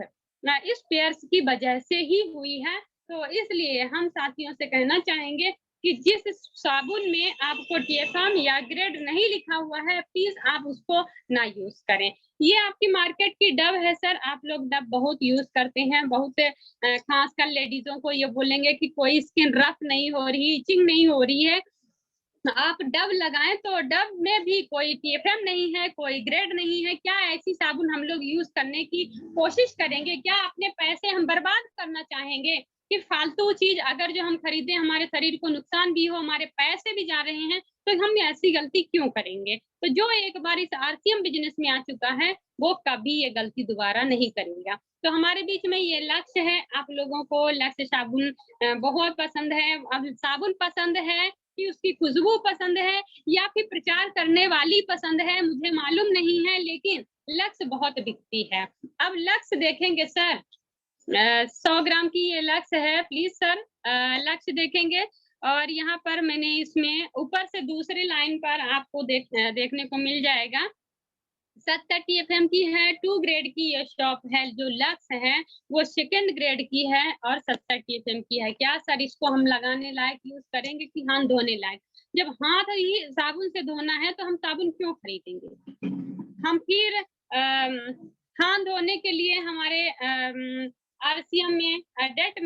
इस प्यास की वजह से ही हुई है। तो इसलिए हम साथियों से कहना चाहेंगे कि जिस साबुन में आपको टीएफएम या ग्रेड नहीं लिखा हुआ है, प्लीज आप उसको ना यूज करें। ये आपकी मार्केट की डव है सर, आप लोग डव बहुत यूज करते हैं, बहुत खासकर लेडीजों को ये बोलेंगे कि कोई स्किन रफ नहीं हो रही, इचिंग नहीं हो रही है, आप डव लगाएं। तो डव में भी कोई टीएफएम नहीं है, कोई ग्रेड नहीं है। क्या ऐसी साबुन हम लोग यूज करने की कोशिश करेंगे? क्या अपने पैसे हम बर्बाद करना चाहेंगे कि फालतू चीज अगर जो हम खरीदें हमारे शरीर को नुकसान भी हो, हमारे पैसे भी जा रहे हैं, तो हम ऐसी गलती क्यों करेंगे? तो जो एक बार इस आरसीएम बिजनेस में आ चुका है वो कभी ये गलती दोबारा नहीं करेगा। तो हमारे बीच में ये लक्ष्य है, आप लोगों को लक्ष्य साबुन बहुत पसंद है। अब साबुन पसंद है कि उसकी खुशबू पसंद है या फिर प्रचार करने वाली पसंद है, मुझे मालूम नहीं है, लेकिन लक्ष्य बहुत बिकती है। अब लक्ष्य देखेंगे सर, 100 ग्राम की ये लक्ष्य है, प्लीज सर लक्ष्य देखेंगे। और यहाँ पर मैंने इसमें ऊपर से दूसरी लाइन पर आपको देखने को मिल जाएगा 70 टीएफएम की है, 2 ग्रेड की ये शॉप है। जो लक्स है वो सेकंड ग्रेड की है और 70 टीएफएम की है। क्या सर इसको हम लगाने लायक यूज करेंगे कि हाथ धोने लायक? जब हाथ ही साबुन से धोना है तो हम साबुन क्यों खरीदेंगे? हम फिर हाथ धोने के लिए हमारे आरसीएम में डेट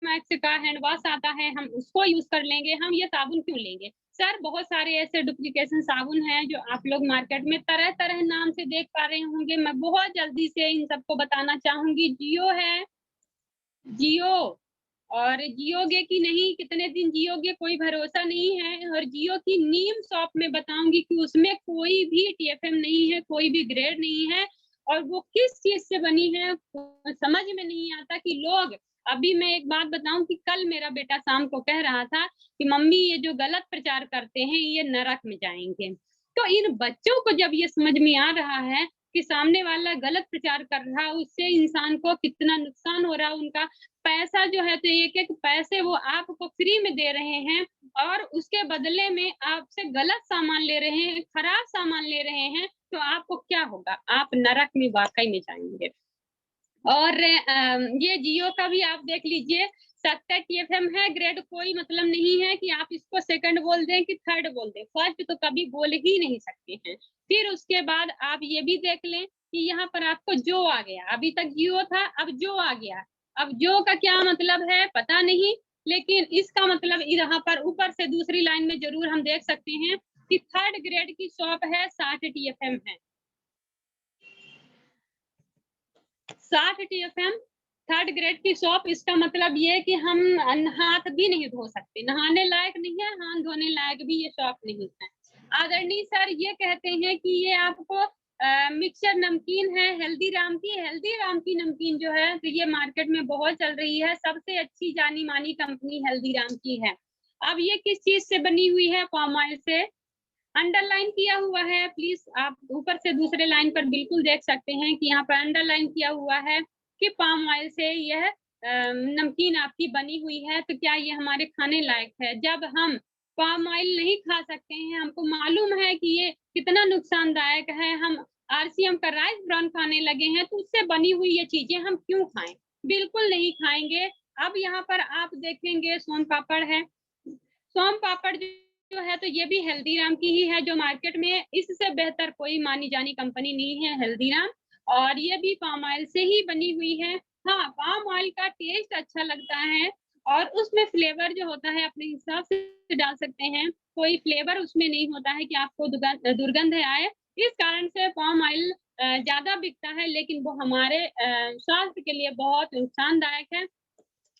मैक्स का हैंड वॉश आता है, हम उसको यूज कर लेंगे, हम ये साबुन क्यों लेंगे? सर बहुत सारे ऐसे डुप्लीकेशन साबुन हैं जो आप लोग मार्केट में तरह तरह नाम से देख पा रहे होंगे। मैं बहुत जल्दी से इन सबको बताना चाहूंगी। जियो है, जियो, और जियोगे कि नहीं, कितने दिन जियोगे कोई भरोसा नहीं है। और जियो की नीम शॉप में बताऊंगी कि उसमें कोई भी टीएफएम नहीं है, कोई भी ग्रेड नहीं है, और वो किस चीज से बनी है समझ में नहीं आता कि लोग। अभी मैं एक बात बताऊं कि कल मेरा बेटा शाम को कह रहा था कि मम्मी ये जो गलत प्रचार करते हैं ये नरक में जाएंगे। तो इन बच्चों को जब ये समझ में आ रहा है कि सामने वाला गलत प्रचार कर रहा है, उससे इंसान को कितना नुकसान हो रहा है, उनका पैसा जो है, तो एक एक पैसे वो आपको फ्री में दे रहे हैं और उसके बदले में आपसे गलत सामान ले रहे हैं, खराब सामान ले रहे हैं, तो आपको क्या होगा? आप नरक में वाकई में जाएंगे। और ये जियो का भी आप देख लीजिए, 70 टीएफएम है, ग्रेड कोई मतलब नहीं है कि आप इसको सेकंड बोल दें कि थर्ड बोल दें, फर्स्ट तो कभी बोल ही नहीं सकते हैं। फिर उसके बाद आप ये भी देख लें कि यहाँ पर आपको जो आ गया, अभी तक जियो था, अब जो आ गया। अब जो का क्या मतलब है पता नहीं, लेकिन इसका मतलब यहाँ पर ऊपर से दूसरी लाइन में जरूर हम देख सकते हैं कि थर्ड ग्रेड की शॉप है, 60 टीएफएम है, 60 टीएफएम 3rd ग्रेड की सोप, इसका मतलब ये है कि हम हाथ भी नहीं धो सकते, नहाने लायक नहीं है, हाथ धोने लायक भी ये सोप नहीं है। आदरणीय सर ये कहते हैं कि ये आपको मिक्सचर नमकीन है हल्दीराम की नमकीन जो है तो ये मार्केट में बहुत चल रही है, सबसे अच्छी जानी मानी कंपनी हल्दीराम की है। अब ये किस चीज से बनी हुई है? पाम ऑयल से। अंडरलाइन किया हुआ है, प्लीज आप ऊपर से दूसरे लाइन पर बिल्कुल देख सकते हैं कि यहाँ पर अंडरलाइन किया हुआ है कि पाम ऑयल से यह नमकीन आपकी बनी हुई है। तो क्या ये हमारे खाने लायक है? जब हम पाम ऑयल नहीं खा सकते हैं, हमको मालूम है कि ये कितना नुकसानदायक है, हम आरसीएम का राइस ब्राउन खाने लगे हैं, तो उससे बनी हुई ये चीजें हम क्यों खाएं? बिल्कुल नहीं खाएंगे। अब यहाँ पर आप देखेंगे सोन पापड़ है, सोन पापड़ जो है तो ये भी हल्दीराम की ही है, जो मार्केट में इससे बेहतर कोई मानी जानी कंपनी नहीं है हल्दीराम, और ये भी पाम ऑयल से ही बनी हुई है। हाँ, पाम ऑयल का टेस्ट अच्छा लगता है और उसमें फ्लेवर जो होता है अपने हिसाब से डाल सकते हैं, कोई फ्लेवर उसमें नहीं होता है कि आपको दुर्गंध आए। इस कारण से पाम ऑयल ज्यादा बिकता है, लेकिन वो हमारे स्वास्थ्य के लिए बहुत नुकसानदायक है।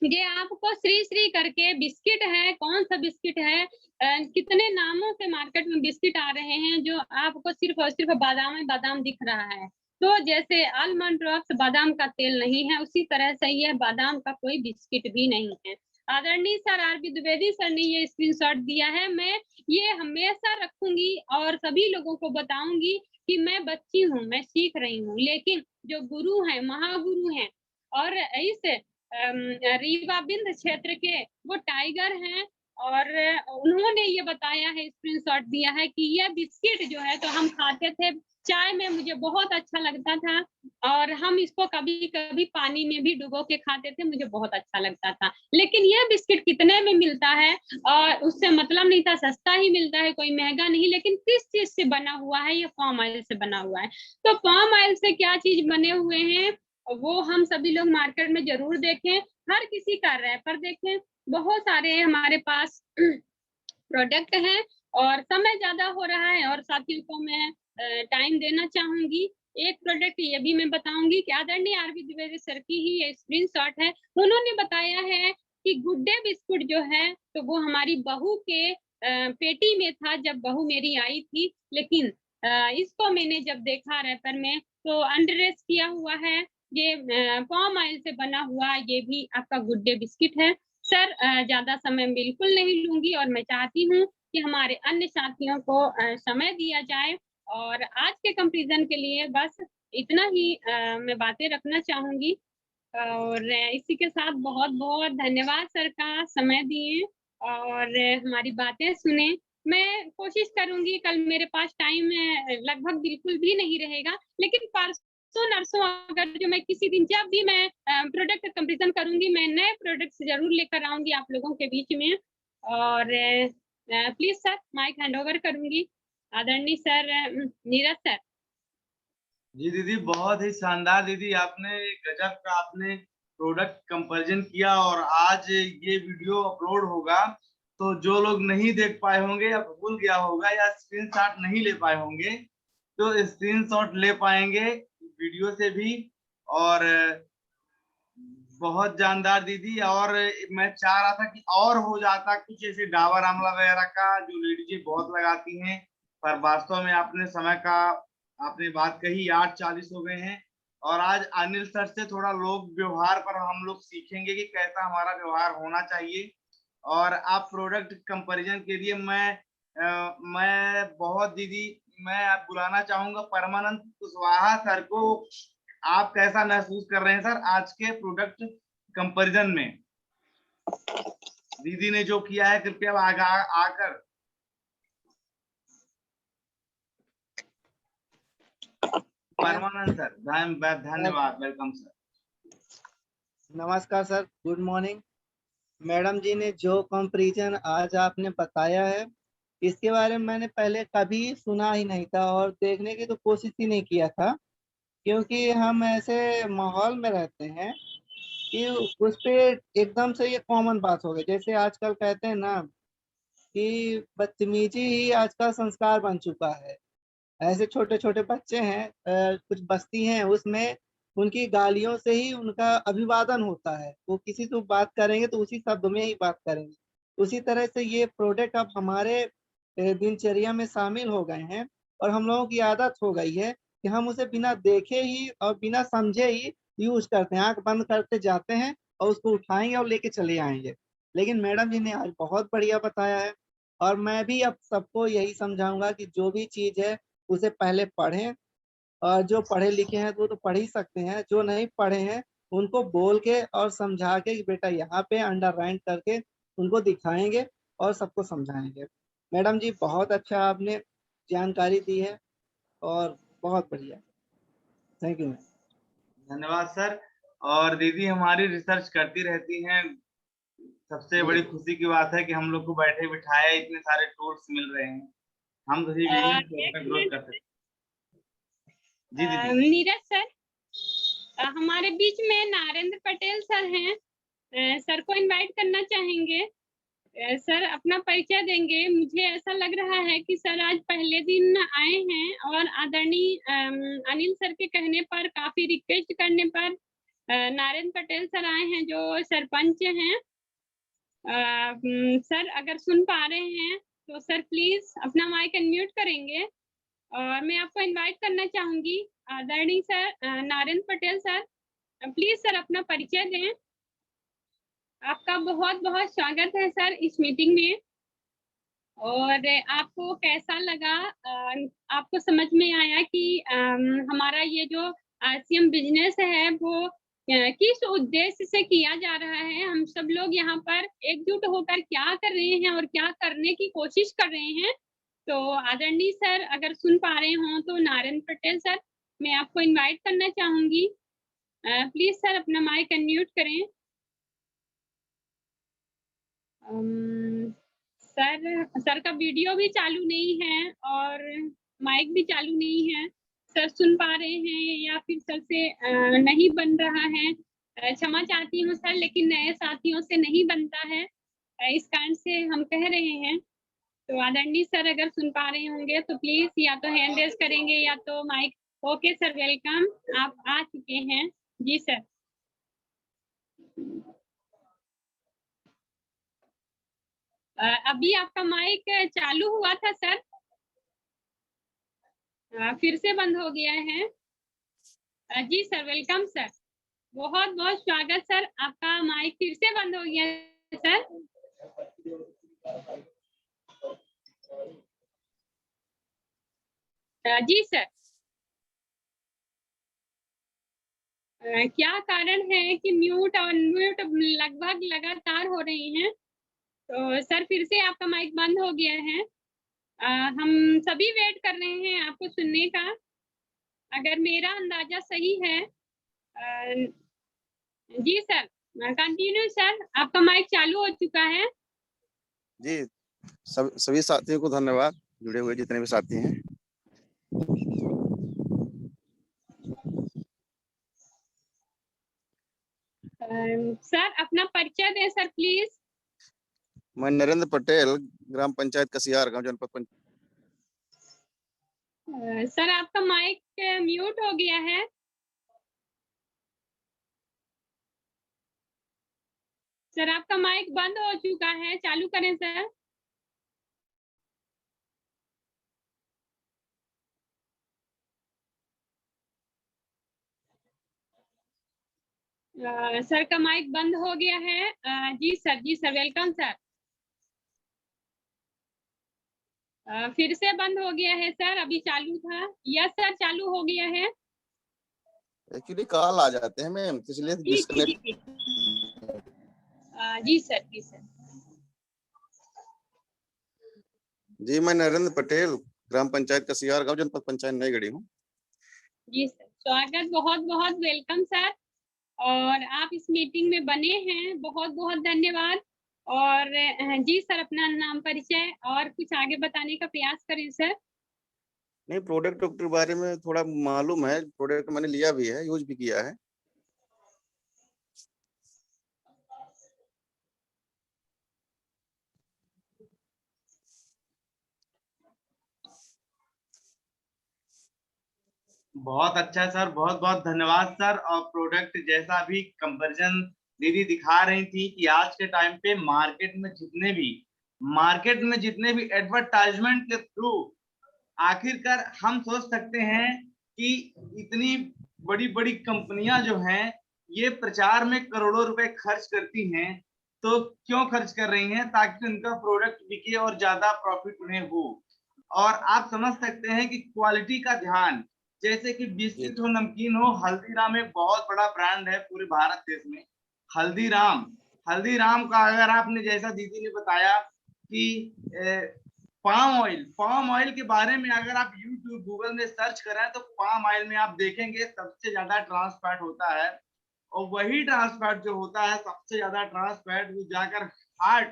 ये आपको श्री श्री करके बिस्किट है, कौन सा बिस्किट है, कितने नामों से मार्केट में बिस्किट आ रहे हैं जो आपको सिर्फ और सिर्फ बादाम दिख रहा है। तो जैसे आलमंड ड्रॉप्स बादाम का तेल नहीं है, उसी तरह से ये बादाम का कोई बिस्किट भी नहीं है। आदरणीय सर आरबी द्विवेदी सर ने ये स्क्रीनशॉट दिया है, मैं ये हमेशा रखूंगी और सभी लोगों को बताऊंगी कि मैं बच्ची हूँ, मैं सीख रही हूँ, लेकिन जो गुरु हैं, महागुरु हैं और इस रीवा बिंद क्षेत्र के वो टाइगर हैं, और उन्होंने ये बताया है, स्क्रीनशॉट दिया है कि यह बिस्किट जो है तो हम खाते थे चाय में, मुझे बहुत अच्छा लगता था, और हम इसको कभी कभी पानी में भी डुबो के खाते थे, मुझे बहुत अच्छा लगता था। लेकिन यह बिस्किट कितने में मिलता है और उससे मतलब नहीं था, सस्ता ही मिलता है, कोई महंगा नहीं। लेकिन किस चीज से बना हुआ है? ये पाम ऑयल से बना हुआ है। तो पाम ऑयल से क्या चीज बने हुए हैं वो हम सभी लोग मार्केट में जरूर देखें, हर किसी का रैपर देखें। बहुत सारे हमारे पास प्रोडक्ट हैं और समय ज्यादा हो रहा है और साथियों को मैं टाइम देना चाहूंगी। एक प्रोडक्ट ये भी मैं बताऊंगी कि आदरणीय आरबी द्विवेदी सर की ही ये स्क्रीनशॉट है, उन्होंने बताया है कि गुड डे बिस्कुट जो है तो वो हमारी बहू के पेटी में था जब बहू मेरी आई थी, लेकिन इसको मैंने जब देखा रैपर में तो अंडरेस किया हुआ है, ये पाम ऑयल से बना हुआ ये भी आपका गुड डे बिस्किट है। सर ज्यादा समय बिल्कुल नहीं लूंगी और मैं चाहती हूँ कि हमारे अन्य साथियों को समय दिया जाए, और आज के कंपैरिजन के लिए बस इतना ही मैं बातें रखना चाहूंगी। और इसी के साथ बहुत बहुत धन्यवाद सर का समय दिए और हमारी बातें सुने। मैं कोशिश करूंगी, कल मेरे पास टाइम लगभग बिल्कुल भी नहीं रहेगा, लेकिन परसों नरसों अगर जो मैं किसी दिन जब भी मैं प्रोडक्ट कंपैरिजन करूंगी, मैं नए प्रोडक्ट्स जरूर लेकर आऊंगी आप लोगों के बीच में। और please sir mike hand over करूंगी। आदरणीय सर नीरज सर। जी दीदी, बहुत ही शानदार दीदी, आपने गजब का आपने प्रोडक्ट कंपैरिजन किया। और आज ये वीडियो अपलोड होगा तो जो लोग नहीं देख पाए होंगे या भूल गया होगा या स्क्रीनशॉट नहीं ले पाए होंगे तो स्क्रीनशॉट ले पाएंगे वीडियो से भी। और बहुत जानदार दीदी, और मैं चाह रहा था कि और हो जाता कुछ ऐसे डाबर आंवला वगैरह का जो लेडीज बहुत लगाती हैं, पर वास्तव में आपने समय का आपने बात कही 8:40 हो गए हैं। और आज अनिल सर से थोड़ा लोग व्यवहार पर हम लोग सीखेंगे कि कैसा हमारा व्यवहार होना चाहिए। और आप प्रोडक्ट कंपैरिजन के लिए मैं बहुत दीदी मैं आप बुलाना चाहूंगा परमानंद कुशवाहा सर को। आप कैसा महसूस कर रहे हैं सर आज के प्रोडक्ट कंपैरिजन में? दीदी ने जो किया है कृपया आकर। परमानंद सर धन्यवाद, वेलकम सर। नमस्कार सर, गुड मॉर्निंग। मैडम जी ने जो कंपैरिजन आज आपने बताया है इसके बारे में मैंने पहले कभी सुना ही नहीं था और देखने की तो कोशिश ही नहीं किया था, क्योंकि हम ऐसे माहौल में रहते हैं कि उस पे एकदम से ये कॉमन बात हो गई। जैसे आजकल कहते हैं ना कि बदतमीजी ही आज का संस्कार बन चुका है। ऐसे छोटे छोटे बच्चे हैं, कुछ बस्ती हैं उसमें उनकी गालियों से ही उनका अभिवादन होता है। वो किसी से बात करेंगे तो उसी शब्द में ही बात करेंगे। उसी तरह से ये प्रोडक्ट अब हमारे दिनचर्या में शामिल हो गए हैं और हम लोगों की आदत हो गई है कि हम उसे बिना देखे ही और बिना समझे ही यूज करते हैं। आंख बंद करते जाते हैं और उसको उठाएंगे और लेके चले आएंगे। लेकिन मैडम जी ने आज बहुत बढ़िया बताया है और मैं भी अब सबको यही समझाऊंगा कि जो भी चीज है उसे पहले पढ़ें। और जो पढ़े लिखे हैं वो तो पढ़ ही सकते हैं, जो नहीं पढ़े हैं उनको बोल के और समझा के कि बेटा यहाँ पे अंडरलाइन करके उनको दिखाएंगे और सबको समझाएंगे। मैडम जी बहुत अच्छा आपने जानकारी दी है और बहुत बढ़िया। Thank you ma'am. धन्यवाद सर। और दीदी हमारी रिसर्च करती रहती हैं। सबसे बड़ी खुशी की बात है कि हम लोग को बैठे बिठाए इतने सारे टूल्स मिल रहे हैं। हम तो बिजनेस को एक अपना ग्रोथ मिनट, कर सकते हैं। जी दीदी। नीरज सर, हमारे बीच में नारेंद्र पटेल सर हैं, सर को इनवाइट करना चाहेंगे। सर अपना परिचय देंगे। मुझे ऐसा लग रहा है कि सर आज पहले दिन आए हैं और आदरणीय अनिल सर के कहने पर, काफी रिक्वेस्ट करने पर नारायण पटेल सर आए हैं जो सरपंच हैं। सर अगर सुन पा रहे हैं तो सर प्लीज अपना माइक अनम्यूट करेंगे और मैं आपको इनवाइट करना चाहूंगी। आदरणीय sir Narayan Patel sir, please sir अपना परिचय दें। आपका बहुत बहुत स्वागत है सर इस मीटिंग में। और आपको कैसा लगा, आपको समझ में आया कि हमारा ये जो आरसीएम बिजनेस है वो किस उद्देश्य से किया जा रहा है? हम सब लोग यहाँ पर एकजुट होकर क्या कर रहे हैं और क्या करने की कोशिश कर रहे हैं? तो आदरणीय सर अगर सुन पा रहे हो तो नारायण पटेल सर, मैं आपको इनवाइट करना चाहूंगी। प्लीज सर अपना माइक अनम्यूट करें। सर का वीडियो भी चालू नहीं है और माइक भी चालू नहीं है। सर सुन पा रहे हैं या फिर सर से नहीं बन रहा है? क्षमा चाहती हूँ सर, लेकिन नए साथियों से नहीं बनता है, इस कारण से हम कह रहे हैं। तो आदरणीय सर अगर सुन पा रहे होंगे तो प्लीज या तो हैंड रेज करेंगे या तो माइक। ओके सर, वेलकम, आप आ चुके हैं। जी सर। अभी आपका माइक चालू हुआ था सर, फिर से बंद हो गया है। जी सर, वेलकम सर, बहुत बहुत स्वागत सर। आपका माइक फिर से बंद हो गया है सर। जी सर, क्या कारण है कि म्यूट और अनम्यूट लगभग लगातार हो रही हैं? तो सर फिर से आपका माइक बंद हो गया है। हम सभी वेट कर रहे हैं आपको सुनने का। अगर मेरा अंदाजा सही है, जी सर कंटिन्यू सर, आपका माइक चालू हो चुका है। जी, सभी साथियों को धन्यवाद, जुड़े हुए जितने भी साथी हैं। सर अपना परिचय दें सर प्लीज। मैं नरेंद्र पटेल, ग्राम पंचायत कसियार, गांव जनपद पंचायत। सर आपका माइक म्यूट हो गया है। सर आपका माइक बंद हो चुका है, चालू करें सर। सर का माइक बंद हो गया है। जी सर, जी सर, वेलकम सर। फिर से बंद हो गया है सर, अभी चालू था। यस सर, चालू हो गया है। एक्चुअली कॉल आ जाते हैं मैम, इसलिए जी जी डिस्कनेक्ट। जी जी सर, जी सर। जी, मैं नरेंद्र पटेल, ग्राम पंचायत कसियार, गांव जनपद पंचायत नईगढ़ी हूँ। जी सर, स्वागत, बहुत बहुत वेलकम सर। और आप इस मीटिंग में बने हैं, बहुत बहुत धन्यवाद। और जी सर अपना नाम परिचय और कुछ आगे बताने का प्रयास करें सर। नहीं, प्रोडक्ट के बारे में थोड़ा मालूम है, प्रोडक्ट मैंने लिया भी है, यूज भी किया है। बहुत अच्छा सर, बहुत बहुत धन्यवाद सर। और प्रोडक्ट जैसा भी कंपैरिजन दीदी दिखा रही थी कि आज के टाइम पे मार्केट में जितने भी एडवर्टाइजमेंट के थ्रू आखिरकार हम सोच सकते हैं कि इतनी बड़ी बड़ी कंपनियां जो हैं ये प्रचार में करोड़ों रुपए खर्च करती हैं, तो क्यों खर्च कर रही हैं? ताकि उनका प्रोडक्ट बिके और ज्यादा प्रॉफिट उन्हें हो। और आप समझ सकते हैं कि क्वालिटी का ध्यान, जैसे कि बिस्किट हो, नमकीन हो, हल्दीराम एक बहुत बड़ा ब्रांड है पूरे भारत देश में। हल्दीराम का अगर आपने, जैसा दीदी ने बताया कि पाम ऑयल के बारे में अगर आप यूट्यूब गूगल में सर्च करें तो पाम ऑयल में आप देखेंगे सबसे ज्यादा ट्रांस फैट होता है। और वही ट्रांस फैट जो होता है, सबसे ज्यादा ट्रांस फैट, वो जाकर हार्ट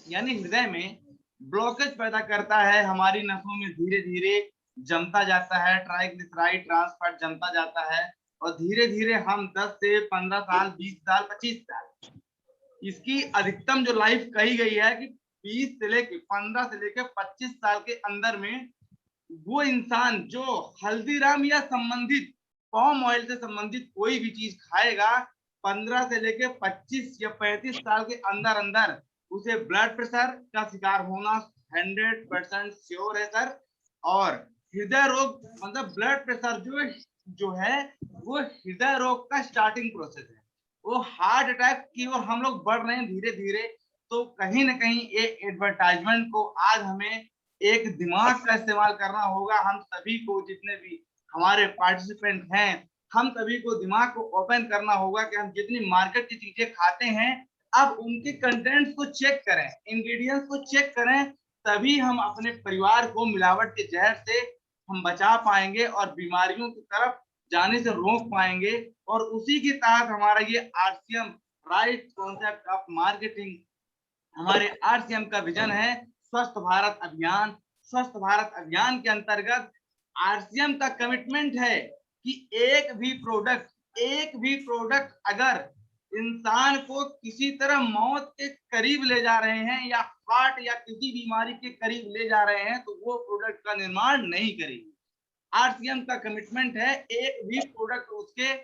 यानी हृदय में ब्लॉकेज पैदा करता है। हमारी नसों में धीरे धीरे जमता जाता है, ट्राइग्लिसराइड ट्रांस फैट जमता जाता है। और धीरे धीरे हम 10 से 15 साल, 20 साल, 25 साल, इसकी अधिकतम जो लाइफ कही गई है कि 15 से लेकर 25 साल के अंदर में वो इंसान जो हल्दीराम या संबंधित पाम ऑयल से संबंधित कोई भी चीज खाएगा, 15 से लेकर 25 या 35 साल के अंदर अंदर उसे ब्लड प्रेशर का शिकार होना 100% श्योर है सर। और हृदय रोग, मतलब ब्लड प्रेशर जो है वो हृदय रोग का स्टार्टिंग प्रोसेस है। वो हार्ट अटैक की ओर हम लोग बढ़ रहे हैं धीरे धीरे। तो कहीं ना कहीं ये एडवर्टाइजमेंट को आज हमें एक दिमाग का इस्तेमाल करना होगा। हम सभी को, जितने भी हमारे पार्टिसिपेंट हैं, हम सभी को दिमाग को ओपन करना होगा कि हम जितनी मार्केट की चीजें खाते हैं, अब उनके कंटेंट्स को चेक करें, इंग्रेडिएंट्स को चेक करें, तभी हम अपने परिवार को मिलावट के जहर से हम बचा पाएंगे और बीमारियों की तरफ जाने से रोक पाएंगे। और उसी के तहत हमारा ये RCM, right concept of marketing, हमारे आरसीएम का विजन है स्वस्थ भारत अभियान। स्वस्थ भारत अभियान के अंतर्गत आरसीएम का कमिटमेंट है कि एक भी प्रोडक्ट अगर इंसान को किसी तरह मौत के करीब ले जा रहे हैं या हार्ट या किसी बीमारी के करीब ले जा रहे हैं, तो वो प्रोडक्ट का निर्माण नहीं करेगी। आरसीएम का कमिटमेंट है एक भी प्रोडक्ट उसके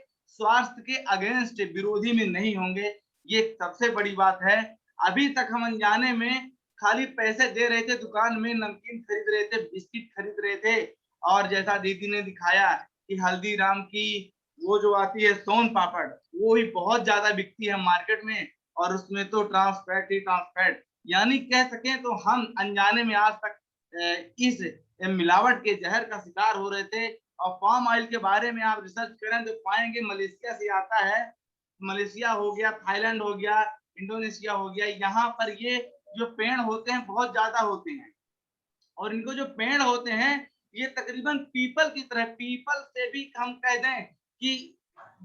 स्वास्थ्य के अगेंस्ट, विरोधी में नहीं होंगे। ये सबसे बड़ी बात है। अभी तक हम अनजाने में खाली पैसे दे रहे थे, दुकान में नमकीन खरीद रहे थे, बिस्किट खरीद रहे थे। और जैसा दीदी ने दिखाया कि हल्दीराम की वो जो आती है सोन पापड़, वो ही बहुत ज्यादा बिकती है मार्केट में, और उसमें तो ट्रांस फैट, यानी कह सकें तो हम अनजाने में आज तक इस मिलावट के जहर का शिकार हो रहे थे। और पाम ऑयल के बारे में आप रिसर्च करें तो पाएंगे मलेशिया से आता है। मलेशिया हो गया, थाईलैंड हो गया, इंडोनेशिया हो गया। यहाँ पर ये जो पेड़ होते हैं बहुत ज्यादा होते हैं, और इनको जो पेड़ होते हैं ये तकरीबन पीपल की तरह, पीपल से भी हम कह दें कि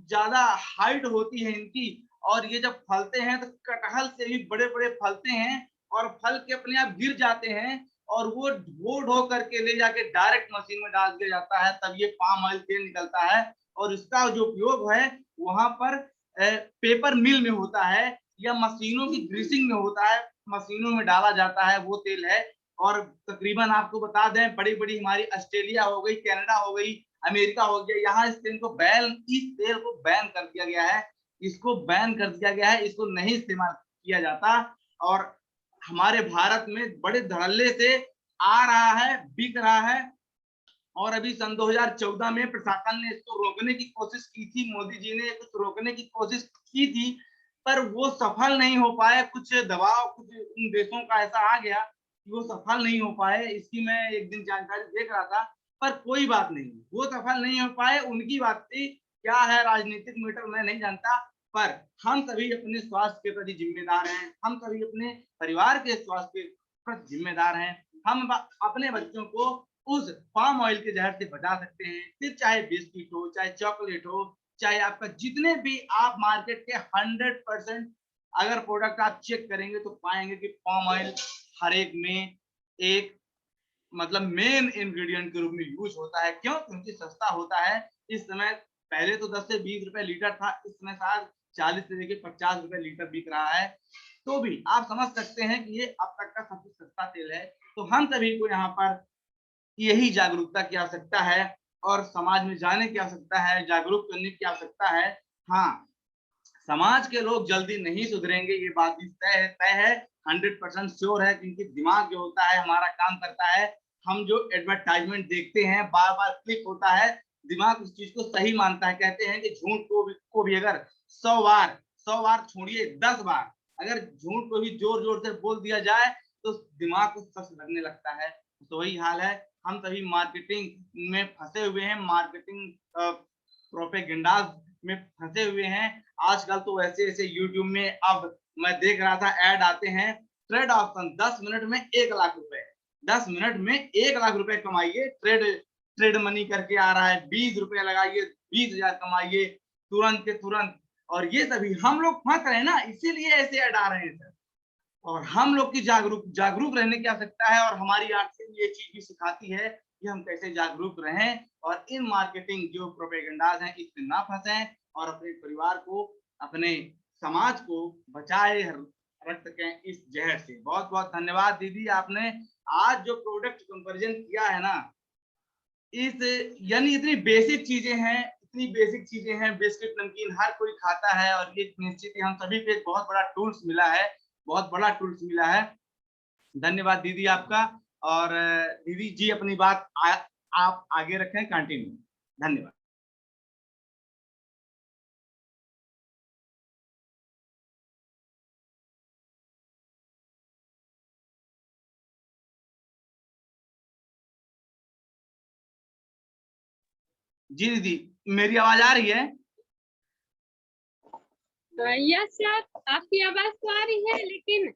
ज्यादा हाइट होती है इनकी। और ये जब फलते हैं तो कटहल से भी बड़े बड़े फलते हैं, और फल के अपने आप गिर जाते हैं, और वो ढो करके ले जाके डायरेक्ट मशीन में डाल दिया जाता है, तब ये पाम ऑयल तेल निकलता है। और इसका जो उपयोग है वहां पर पेपर मिल में होता है या मशीनों की ग्रीसिंग में होता है, मशीनों में डाला जाता है वो तेल है। और तकरीबन आपको बता दें, बड़ी बड़ी हमारी ऑस्ट्रेलिया हो गई, कनाडा हो गई, अमेरिका हो गया, यहाँ इस तेल को बैन कर दिया गया है। इसको बैन कर दिया गया है, इसको नहीं इस्तेमाल किया जाता। और हमारे भारत में बड़े धड़ल्ले से आ रहा है, बिक रहा है। और अभी सन 2014 में प्रशासन ने इसको रोकने की कोशिश की थी, मोदी जी ने कुछ रोकने की कोशिश की थी, पर वो सफल नहीं हो पाए। कुछ दबाव कुछ उन देशों का ऐसा आ गया कि वो सफल नहीं हो पाए। इसकी मैं एक दिन जानकारी देख रहा था, पर कोई बात नहीं, वो सफल नहीं हो पाए, उनकी बात थी। क्या है राजनीतिक मैटर मैं नहीं जानता, पर हम सभी अपने स्वास्थ्य के प्रति जिम्मेदार हैं, हम सभी अपने परिवार के स्वास्थ्य के प्रति जिम्मेदार हैं। हम अपने बच्चों को उस पाम ऑयल के जहर से बचा सकते हैं। फिर चाहे बिस्किट हो, चाहे चॉकलेट हो, चाहे आपका जितने भी आप मार्केट के 100% अगर प्रोडक्ट आप चेक करेंगे तो पाएंगे कि पाम ऑयल हर एक में एक मतलब मेन इंग्रेडिएंट के रूप में यूज होता है। क्यों? क्योंकि सस्ता होता है। इस समय पहले तो 10 से 20 रुपए लीटर था, इस समय शायद 40 से लेकर 50 रुपए लीटर बिक रहा है। तो भी आप समझ सकते हैं कि ये अब तक का सबसे सस्ता तेल है। तो हम सभी को यहाँ पर यही जागरूकता की आवश्यकता है। और समाज में जाने की आवश्यकता है, जागरूक करने की आवश्यकता है। हाँ, समाज के लोग जल्दी नहीं सुधरेंगे, ये बात भी तय है, 100% श्योर है, क्योंकि दिमाग जो होता है हमारा काम करता है। हम जो एडवर्टाइजमेंट देखते हैं, बार बार क्लिक होता है, दिमाग उस चीज को सही मानता है। कहते हैं कि झूठ को भी अगर 100 बार छोड़िए 10 बार अगर झूठ को भी जोर जोर से बोल दिया जाए तो दिमाग को सच लगने लगता है। तो वही हाल है, हम सभी मार्केटिंग में फंसे हुए हैं, मार्केटिंग प्रोपेगेंडास में फंसे हुए हैं। आजकल तो ऐसे यूट्यूब में अब मैं देख रहा था ऐड आते हैं, ट्रेड ऑप्शन 10 मिनट में 1 लाख रुपए, 10 मिनट में 1 लाख रुपए कमाइए, ट्रेड मनी करके आ रहा है, 20 रुपए लगाइए 20,000 कमाइए तुरंत के तुरंत। और ये सभी हम लोग फंस रहे हैं ना, इसीलिए ऐसे ऐड आ रहे हैं सर। और हम लोग की जागरूक रहने की आवश्यकता है, और हमारी आर्ट ये चीज भी सिखाती है कि हम कैसे जागरूक रहें और इन मार्केटिंग जो प्रोपेगेंडाज हैं इसमें ना फंसें और अपने परिवार को, अपने समाज को बचाए रख सकें इस जहर से। बहुत बहुत धन्यवाद दीदी, आपने आज जो प्रोडक्ट कंपैरिजन किया है ना, इस यानी इतनी बेसिक चीजें हैं, बिस्किट नमकीन हर कोई खाता है, और ये निश्चित ही हम सभी को एक बहुत बड़ा टूल्स मिला है। धन्यवाद दीदी आपका। और दीदी जी अपनी बात आप आगे रखें, कंटिन्यू। धन्यवाद। जी दीदी, मेरी आवाज आ रही है? यस सर, आपकी आवाज तो आ रही है, लेकिन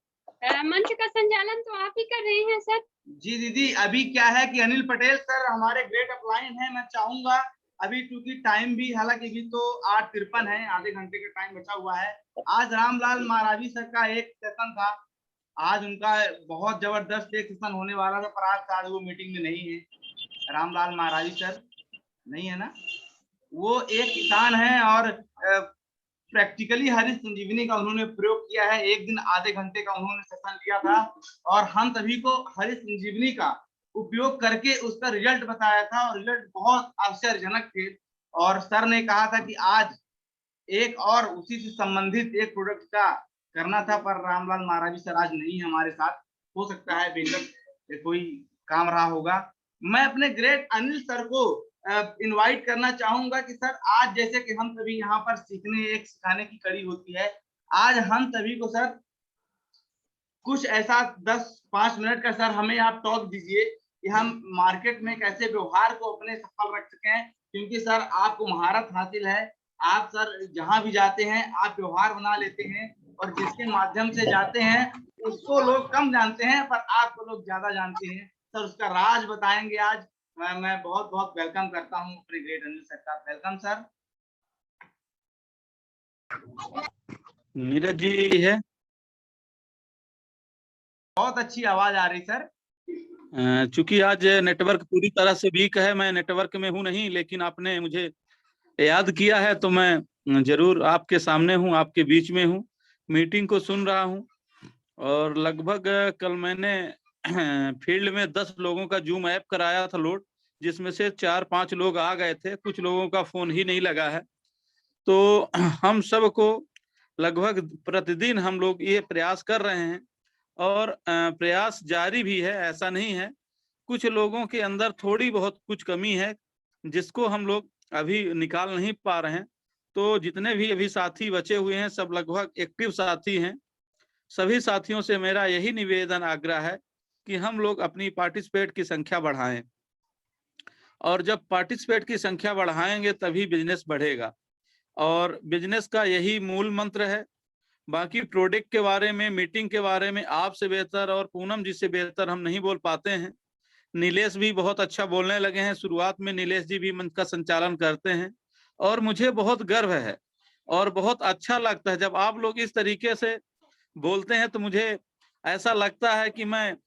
मंच का संचालन तो आप ही कर रहे हैं सर। जी दीदी, अभी क्या है कि अनिल पटेल सर हमारे ग्रेट अपलाइन है। मैं चाहूंगा अभी, क्योंकि टाइम भी हालांकि भी तो 8:53 है, आधे घंटे का टाइम बचा हुआ है। आज रामलाल महाराजी सर का एक सेशन था, आज उनका बहुत जबरदस्त एक सेशन होने वाला था, पर आज वो मीटिंग में नहीं है। रामलाल महाराजी सर नहीं है ना, वो एक किसान है और प्रैक्टिकली हरित संजीवनी का उन्होंने प्रयोग किया है। एक दिन आधे घंटे का उन्होंने सेशन लिया था और हम सभी को हरित संजीवनी का उपयोग करके उसका रिजल्ट बताया था, और रिजल्ट बहुत आश्चर्यजनक थे। और सर ने कहा था कि आज एक और उसी से संबंधित एक प्रोडक्ट का करना था, पर रामलाल महाराजी सर आज नहीं है हमारे साथ। हो सकता है बेशक कोई काम रहा होगा। मैं अपने ग्रेट अनिल सर को इनवाइट करना चाहूंगा कि सर, आज जैसे कि हम सभी यहाँ पर सिखाने की कड़ी होती है, आज हम सभी को सर कुछ ऐसा 10-5 मिनट का सर हमें आप टॉक दीजिए कि हम मार्केट में कैसे व्यवहार को अपने सफल रख सकें, क्योंकि सर आपको महारत हासिल है। आप सर जहां भी जाते हैं आप व्यवहार बना लेते हैं, और जिसके माध्यम से जाते हैं उसको लोग कम जानते हैं, पर आपको लोग ज्यादा जानते हैं। सर उसका राज बताएंगे आज। मैं बहुत बहुत वेलकम करता हूँ अपने ग्रेट अनिल सर का। Welcome sir. नीरज जी है, बहुत अच्छी आवाज आ रही सर। चूंकि आज नेटवर्क पूरी तरह से वीक है, मैं नेटवर्क में हूं नहीं, लेकिन आपने मुझे याद किया है तो मैं जरूर आपके सामने हूं, आपके बीच में हूं, मीटिंग को सुन रहा हूं। और लगभग कल मैंने फील्ड में 10 लोगों का जूम ऐप कराया था लोड, जिसमें से 4-5 लोग आ गए थे, कुछ लोगों का फोन ही नहीं लगा है। तो हम सबको लगभग प्रतिदिन हम लोग ये प्रयास कर रहे हैं, और प्रयास जारी भी है, ऐसा नहीं है। कुछ लोगों के अंदर थोड़ी बहुत कुछ कमी है जिसको हम लोग अभी निकाल नहीं पा रहे हैं। तो जितने भी अभी साथी बचे हुए हैं सब लगभग एक्टिव साथी हैं। सभी साथियों से मेरा यही निवेदन आग्रह है कि हम लोग अपनी पार्टिसिपेट की संख्या बढ़ाएं, और जब पार्टिसिपेट की संख्या बढ़ाएंगे तभी बिजनेस बढ़ेगा, और बिजनेस का यही मूल मंत्र है। बाकी प्रोडक्ट के बारे में, मीटिंग के बारे में आपसे बेहतर और पूनम जी से बेहतर हम नहीं बोल पाते हैं। नीलेश भी बहुत अच्छा बोलने लगे हैं, शुरुआत में नीलेश जी भी मंच का संचालन करते हैं, और मुझे बहुत गर्व है और बहुत अच्छा लगता है जब आप लोग इस तरीके से बोलते हैं। तो मुझे ऐसा लगता है कि मैं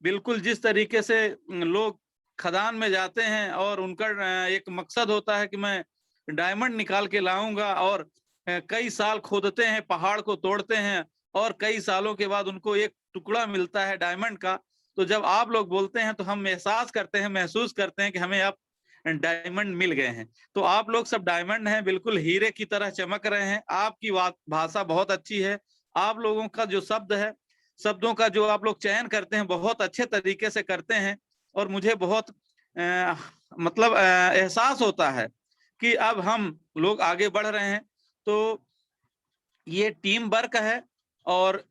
बिल्कुल जिस तरीके से लोग खदान में जाते हैं और उनका एक मकसद होता है कि मैं डायमंड निकाल के लाऊंगा, और कई साल खोदते हैं, पहाड़ को तोड़ते हैं, और कई सालों के बाद उनको एक टुकड़ा मिलता है डायमंड का। तो जब आप लोग बोलते हैं तो हम एहसास करते हैं, महसूस करते हैं कि हमें अब डायमंड मिल गए हैं। तो आप लोग सब डायमंड हैं, बिल्कुल हीरे की तरह चमक रहे हैं। आपकी भाषा बहुत अच्छी है। आप लोगों का जो शब्द है, शब्दों का जो आप लोग चयन करते हैं बहुत अच्छे तरीके से करते हैं। और मुझे बहुत मतलब एहसास होता है कि अब हम लोग आगे बढ़ रहे हैं। तो ये टीम वर्क है। और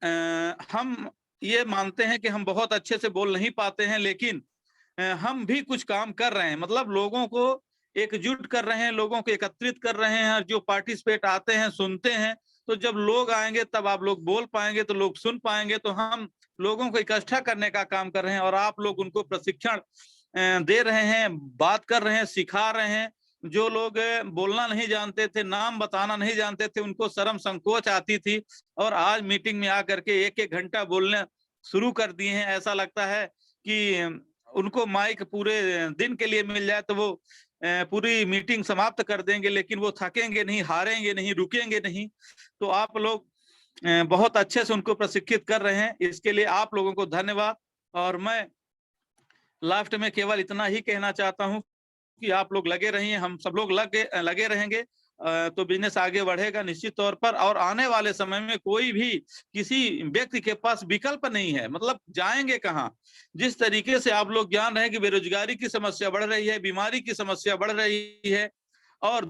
हम ये मानते हैं कि हम बहुत अच्छे से बोल नहीं पाते हैं, लेकिन हम भी कुछ काम कर रहे हैं। मतलब लोगों को एकजुट कर रहे हैं, लोगों को एकत्रित कर रहे हैं। जो पार्टिसिपेट आते हैं, सुनते हैं। तो जब लोग आएंगे तब आप लोग बोल पाएंगे, तो लोग सुन पाएंगे। तो हम लोगों को इकट्ठा करने का काम कर रहे हैं और आप लोग उनको प्रशिक्षण दे रहे हैं, बात कर रहे हैं, सिखा रहे हैं। जो लोग बोलना नहीं जानते थे, नाम बताना नहीं जानते थे, उनको शर्म संकोच आती थी, और आज मीटिंग में आकर के 1-1 घंटा बोलने शुरू कर दिए हैं। ऐसा लगता है कि उनको माइक पूरे दिन के लिए मिल जाए तो वो पूरी मीटिंग समाप्त कर देंगे, लेकिन वो थकेंगे नहीं, हारेंगे नहीं, रुकेंगे नहीं। तो आप लोग बहुत अच्छे से उनको प्रशिक्षित कर रहे हैं, इसके लिए आप लोगों को धन्यवाद। और मैं लास्ट में केवल इतना ही कहना चाहता हूँ कि आप लोग लगे रहिए, हम सब लोग लगे रहेंगे तो बिजनेस आगे बढ़ेगा निश्चित तौर पर। और आने वाले समय में कोई भी किसी व्यक्ति के पास विकल्प नहीं है, मतलब जाएंगे कहाँ। जिस तरीके से आप लोग जान रहे हैं कि बेरोजगारी की समस्या बढ़ रही है, बीमारी की समस्या बढ़ रही है, और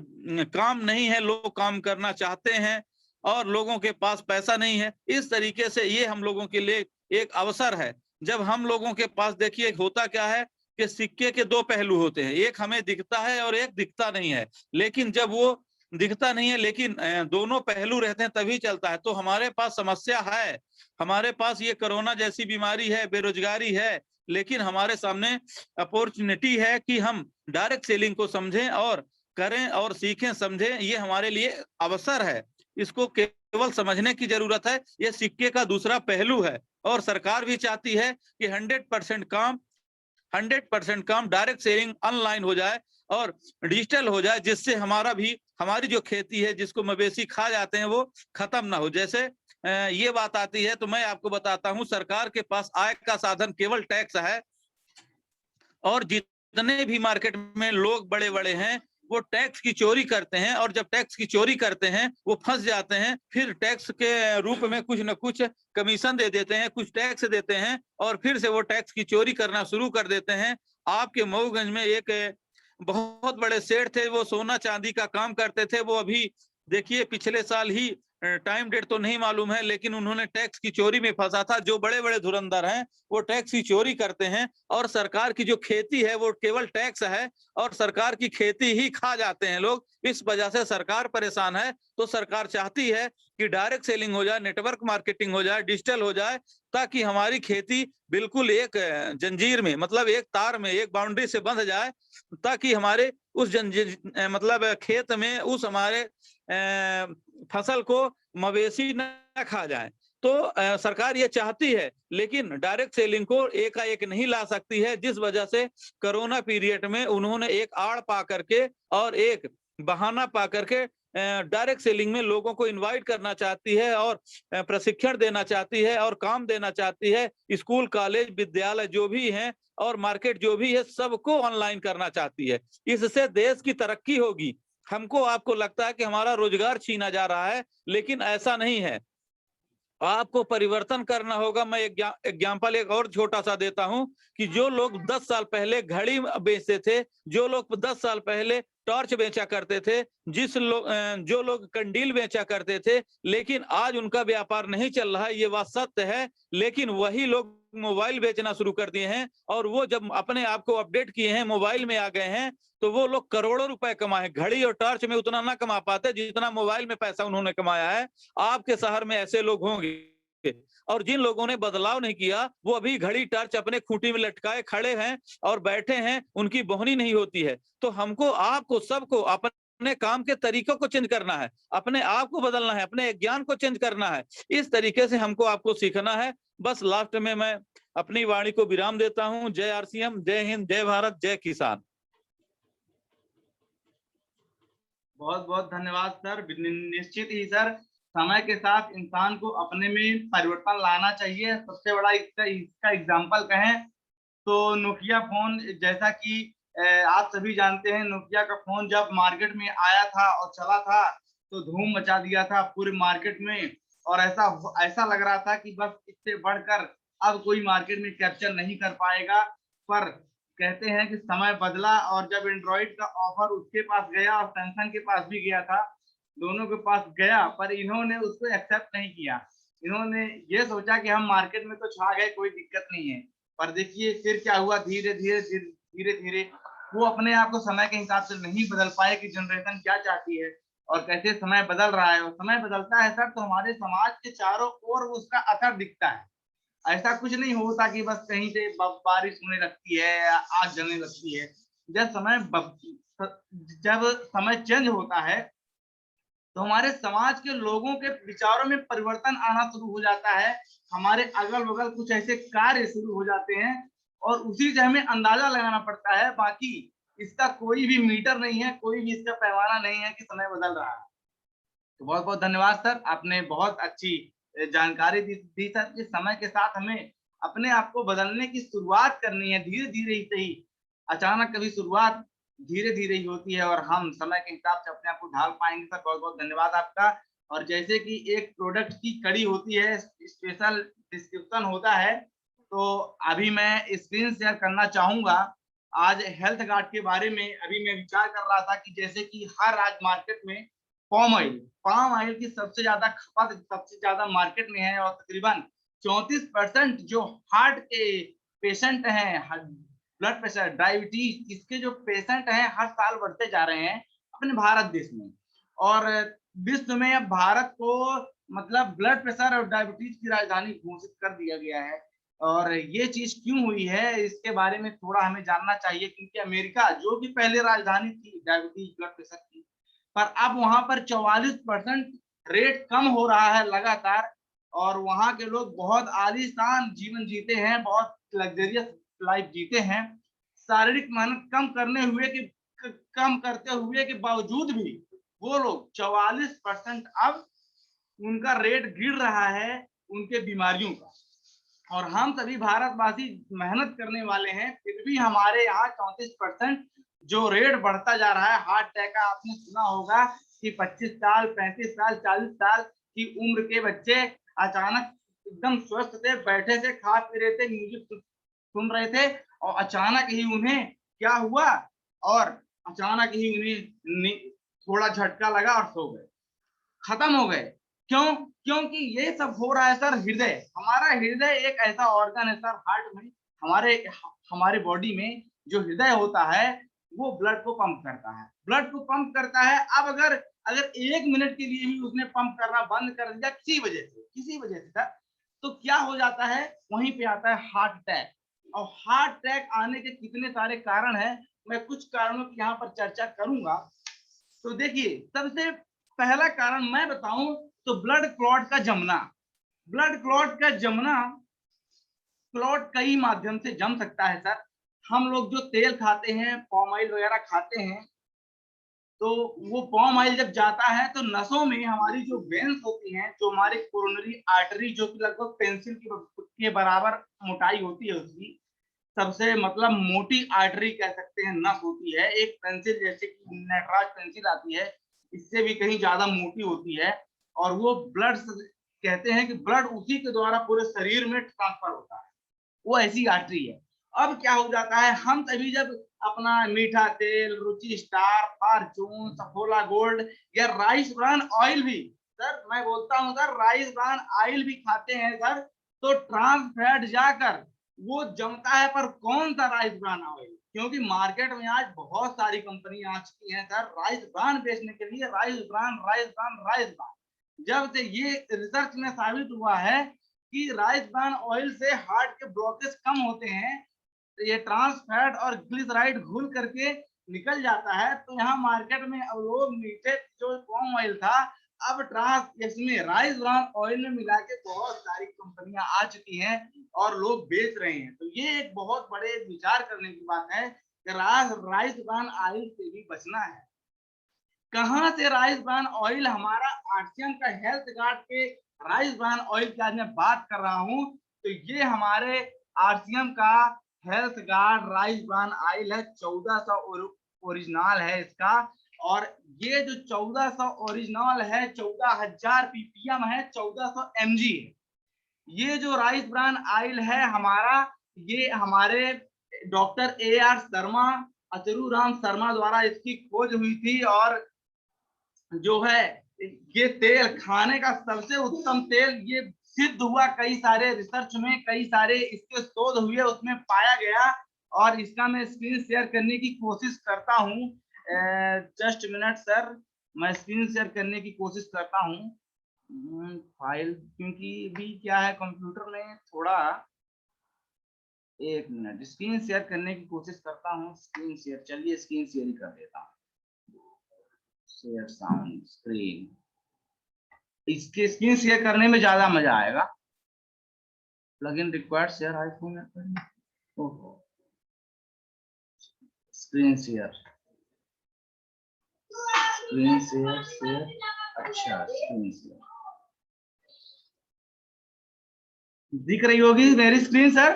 काम नहीं है, लोग काम करना चाहते हैं और लोगों के पास पैसा नहीं है। इस तरीके से ये हम लोगों के लिए एक अवसर है। जब हम लोगों के पास, देखिए होता क्या है कि सिक्के के 2 पहलू होते हैं, एक हमें दिखता है और एक दिखता नहीं है। लेकिन जब वो दिखता नहीं है लेकिन दोनों पहलू रहते हैं तभी चलता है। तो हमारे पास समस्या है, हमारे पास ये कोरोना जैसी बीमारी है, बेरोजगारी है, लेकिन हमारे सामने अपॉर्चुनिटी है कि हम डायरेक्ट सेलिंग को समझें और करें और सीखें, समझें। ये हमारे लिए अवसर है, इसको केवल समझने की जरूरत है। ये सिक्के का दूसरा पहलू है। और सरकार भी चाहती है कि 100% काम डायरेक्ट सेलिंग ऑनलाइन हो जाए और डिजिटल हो जाए, जिससे हमारी जो खेती है, जिसको मवेशी खा जाते हैं, वो खत्म ना हो। जैसे ये बात आती है तो मैं आपको बताता हूँ, सरकार के पास आय का साधन केवल टैक्स है। और जितने भी मार्केट में लोग बड़े बड़े हैं वो टैक्स की चोरी करते हैं, और जब टैक्स की चोरी करते हैं वो फंस जाते हैं। फिर टैक्स के रूप में कुछ न कुछ कमीशन दे देते हैं, कुछ टैक्स देते हैं, और फिर से वो टैक्स की चोरी करना शुरू कर देते हैं। आपके मऊगंज में एक बहुत बड़े सेठ थे, वो सोना चांदी का काम करते थे। वो अभी देखिए पिछले साल ही, टाइम डेट तो नहीं मालूम है, लेकिन उन्होंने टैक्स की चोरी में फंसा था। जो बड़े बड़े धुरंधर हैं वो टैक्स की चोरी करते हैं, और सरकार की जो खेती है वो केवल टैक्स है, और सरकार की खेती ही खा जाते हैं लोग। इस वजह से सरकार परेशान है। तो सरकार चाहती है कि डायरेक्ट सेलिंग हो जाए, नेटवर्क मार्केटिंग हो जाए, डिजिटल हो जाए, ताकि हमारी खेती बिल्कुल एक जंजीर में, मतलब एक तार में, एक बाउंड्री से बंध जाए, ताकि हमारे उस मतलब खेत में उस हमारे फसल को मवेशी न खा जाए। तो सरकार ये चाहती है, लेकिन डायरेक्ट सेलिंग को एकाएक नहीं ला सकती है, जिस वजह से कोरोना पीरियड में उन्होंने एक आड़ पा करके और एक बहाना पा करके डायरेक्ट सेलिंग में लोगों को इनवाइट करना चाहती है, और प्रशिक्षण देना चाहती है, और काम देना चाहती है। स्कूल, कॉलेज, विद्यालय जो भी हैं और मार्केट जो भी है, सबको ऑनलाइन करना चाहती है। इससे देश की तरक्की होगी। हमको आपको लगता है कि हमारा रोजगार छीना जा रहा है, लेकिन ऐसा नहीं है। आपको परिवर्तन करना होगा। मैं एग्जाम्पल एक और छोटा सा देता हूं कि जो लोग 10 साल पहले घड़ी बेचते थे, जो लोग 10 साल पहले टॉर्च बेचा करते थे, जो लोग कंडील बेचा करते थे, लेकिन आज उनका व्यापार नहीं चल रहा है, ये बात सत्य है। लेकिन वही लोग मोबाइल बेचना शुरू कर दिए हैं, और वो जब अपने आप को अपडेट किए हैं, मोबाइल में आ गए हैं, तो वो लोग करोड़ों रुपए कमाए। घड़ी और टॉर्च में उतना ना कमा पाते जितना मोबाइल में पैसा उन्होंने कमाया है। आपके शहर में ऐसे लोग होंगे। और जिन लोगों ने बदलाव नहीं किया, वो अभी घड़ी टॉर्च अपने खूंटी में लटकाए खड़े हैं और बैठे हैं, उनकी बोहनी नहीं होती है। तो हमको, आपको, सबको अपने काम के तरीकों को चेंज करना है, अपने आप को बदलना है, अपने ज्ञान को चेंज करना है। इस तरीके से हमको आपको सीखना है। बस लास्ट में मैं अपनी वाणी को विराम देता हूँ। जय आरसीएम, जय हिंद, जय भारत, जय किसान। बहुत बहुत धन्यवाद सर। निश्चित ही सर, समय के साथ इंसान को अपने में परिवर्तन लाना चाहिए। सबसे बड़ा इसका एग्जाम्पल कहें तो नोकिया फोन, जैसा कि आप सभी जानते हैं नोकिया का फोन जब मार्केट में आया था और चला था तो धूम मचा दिया था पूरे मार्केट में, और ऐसा लग रहा था कि बस इससे बढ़कर अब कोई मार्केट में कैप्चर नहीं कर पाएगा। पर कहते हैं कि समय बदला, और जब एंड्रॉइड का ऑफर उसके पास गया और सैमसंग के पास भी गया था, दोनों के पास गया, पर इन्होंने उसको एक्सेप्ट नहीं किया। इन्होंने ये सोचा कि हम मार्केट में तो छा गए, कोई दिक्कत नहीं है। पर देखिए फिर क्या हुआ, धीरे धीरे वो अपने आप को समय के हिसाब से नहीं बदल पाए कि जनरेशन क्या चाहती है और कैसे समय बदल रहा है। और समय बदलता है सर तो हमारे समाज के चारों ओर उसका असर दिखता है। ऐसा कुछ नहीं होता कि बस कहीं से बारिश होने लगती है या आग जलने लगती है। जब समय चेंज होता है तो हमारे समाज के लोगों के विचारों में परिवर्तन आना शुरू हो जाता है। हमारे अगल बगल कुछ ऐसे कार्य शुरू हो जाते हैं और उसी से हमें अंदाजा लगाना पड़ता है। बाकी इसका कोई भी मीटर नहीं है, कोई भी इसका पैमाना नहीं है कि समय बदल रहा है। तो बहुत बहुत धन्यवाद सर, आपने बहुत अच्छी जानकारी दी सर कि समय के साथ हमें अपने आप को बदलने की शुरुआत करनी है, धीरे धीरे ही सही। अचानक कभी शुरुआत धीरे धीरे ही होती है और हम समय के हिसाब से अपने आप को ढाल पाएंगे सर। बहुत बहुत धन्यवाद आपका। और जैसे कि एक प्रोडक्ट की कड़ी होती है, स्पेशल डिस्क्रिप्शन होता है, तो अभी मैं स्क्रीन शेयर करना चाहूंगा। आज हेल्थ गार्ड के बारे में अभी मैं विचार कर रहा था कि जैसे कि हर आज मार्केट में पाम ऑयल की सबसे ज्यादा खपत सबसे ज्यादा मार्केट में है, और तकरीबन 34% जो हार्ट के पेशेंट हैं, ब्लड प्रेशर, डायबिटीज, इसके जो पेशेंट हैं हर साल बढ़ते जा रहे हैं अपने भारत देश में। और विश्व में अब भारत को मतलब ब्लड प्रेशर और डायबिटीज की राजधानी घोषित कर दिया गया है। और ये चीज क्यों हुई है इसके बारे में थोड़ा हमें जानना चाहिए, क्योंकि अमेरिका जो कि पहले राजधानी थी डायबिटीज ब्लड प्रेशर की, पर अब वहां पर 44% रेट कम हो रहा है लगातार। और वहां के लोग बहुत आलीशान जीवन जीते हैं, बहुत लग्जरियस लाइफ जीते हैं। शारीरिक मेहनत कम करते हुए के बावजूद भी वो लोग 44% अब उनका रेट गिर रहा है उनके बीमारियों का। और हम सभी भारतवासी मेहनत करने वाले हैं, फिर भी हमारे यहाँ 34% जो रेट बढ़ता जा रहा है। हार्ट अटैक का आपने सुना होगा कि 25 साल 35 साल 40 साल की उम्र के बच्चे अचानक एकदम स्वस्थ थे, बैठे थे, खा पी रहे थे, म्यूजिक सुन रहे थे, और अचानक ही उन्हें क्या हुआ, और अचानक ही उन्हें थोड़ा झटका लगा और सो गए, खत्म हो गए। क्यों? क्योंकि ये सब हो रहा है सर हृदय। हमारा हृदय एक ऐसा ऑर्गन है सर, हार्ट में हमारे बॉडी में जो हृदय होता है वो ब्लड को पंप करता है। अब अगर 1 मिनट के लिए भी उसने पंप करना बंद कर दिया किसी वजह से सर, तो क्या हो जाता है, वहीं पे आता है हार्ट अटैक। और हार्ट अटैक आने के कितने सारे कारण हैं, मैं कुछ कारणों की यहाँ पर चर्चा करूंगा। तो देखिए, सबसे पहला कारण मैं बताऊं तो ब्लड क्लॉट का जमना। क्लॉट कई माध्यम से जम सकता है सर। हम लोग जो तेल खाते हैं, पाम ऑयल वगैरह खाते हैं, तो वो पाम ऑयल जब जाता है तो नसों में हमारी जो वेन्स होती हैं, जो हमारी कोरोनरी आर्टरी, जो कि लगभग पेंसिल के बराबर मोटाई होती है, उसकी सबसे मतलब मोटी आर्टरी कह सकते हैं, नस होती है। एक पेंसिल जैसे कि नटराज पेंसिल आती है, इससे भी कहीं ज्यादा मोटी होती है। और वो ब्लड, कहते हैं कि ब्लड उसी के द्वारा पूरे शरीर में ट्रांसफर होता है, वो ऐसी आर्टरी है। अब क्या हो जाता है, हम सभी जब अपना मीठा तेल, रुचि स्टार, फॉर्चून, सफोला गोल्ड या राइस ब्रान ऑयल भी, सर मैं बोलता हूँ सर, राइस ब्रान ऑयल भी खाते हैं सर, तो ट्रांस फैट जाकर वो जमता है। पर कौन सा राइस ब्रान ऑयल? क्योंकि मार्केट में आज बहुत सारी कंपनी आ चुकी हैं सर राइस ब्रान बेचने के लिए, राइस ब्रान। जब से ये रिसर्च में साबित हुआ है कि राइस ब्रान ऑयल से हार्ट के ब्लॉकेज कम होते हैं, तो ये ट्रांस फैट और ग्लिसराइड घुल करके निकल जाता है। तो यहाँ मार्केट में अब लोग मीठे जो पाम ऑयल था, अब इसमें राइस ब्रान ऑयल में मिला के बहुत सारी कंपनियां आ चुकी हैं और लोग बेच रहे हैं। तो ये एक बहुत बड़े विचार करने की बात है कि राइस ब्रान ऑयल से भी बचना है। कहाँ से राइस ब्रान ऑयल? हमारा आरसीएम का हेल्थ गार्ड पे राइस ब्रान ऑयल की आज मैं बात कर रहा हूँ, तो ये हमारे आरसीएम का health guard rice bran oil है, 1400 ओरिजिनल है इसका। और ये जो 1400 ओरिजिनल है 14,000 ppm है, 1400 mg है। ये जो राइस ब्रान ऑयल है हमारा, ये हमारे डॉक्टर AR शर्मा, अचरू राम शर्मा द्वारा इसकी खोज हुई थी। और जो है ये तेल खाने का सबसे उत्तम तेल, ये सिद्ध हुआ कई सारे रिसर्च में, कई सारे इसके शोध हुए, उसमें पाया गया। और इसका मैं स्क्रीन शेयर करने की कोशिश करता हूँ। जस्ट मिनट सर, मैं स्क्रीन शेयर करने की कोशिश करता हूँ फाइल, क्योंकि भी क्या है कंप्यूटर में थोड़ा, एक मिनट स्क्रीन शेयर करने की कोशिश करता हूँ। स्क्रीन शेयर, चलिए स्क्रीन शेयर ही कर देता हूँ। शेयर साउंड स्क्रीन, इसके स्क्रीन शेयर करने में ज्यादा मजा आएगा। प्लगइन रिक्वायर्ड शेयर आईफोन, ओहो screen share, screen share share, अच्छा स्क्रीन शेयर दिख रही होगी मेरी स्क्रीन सर?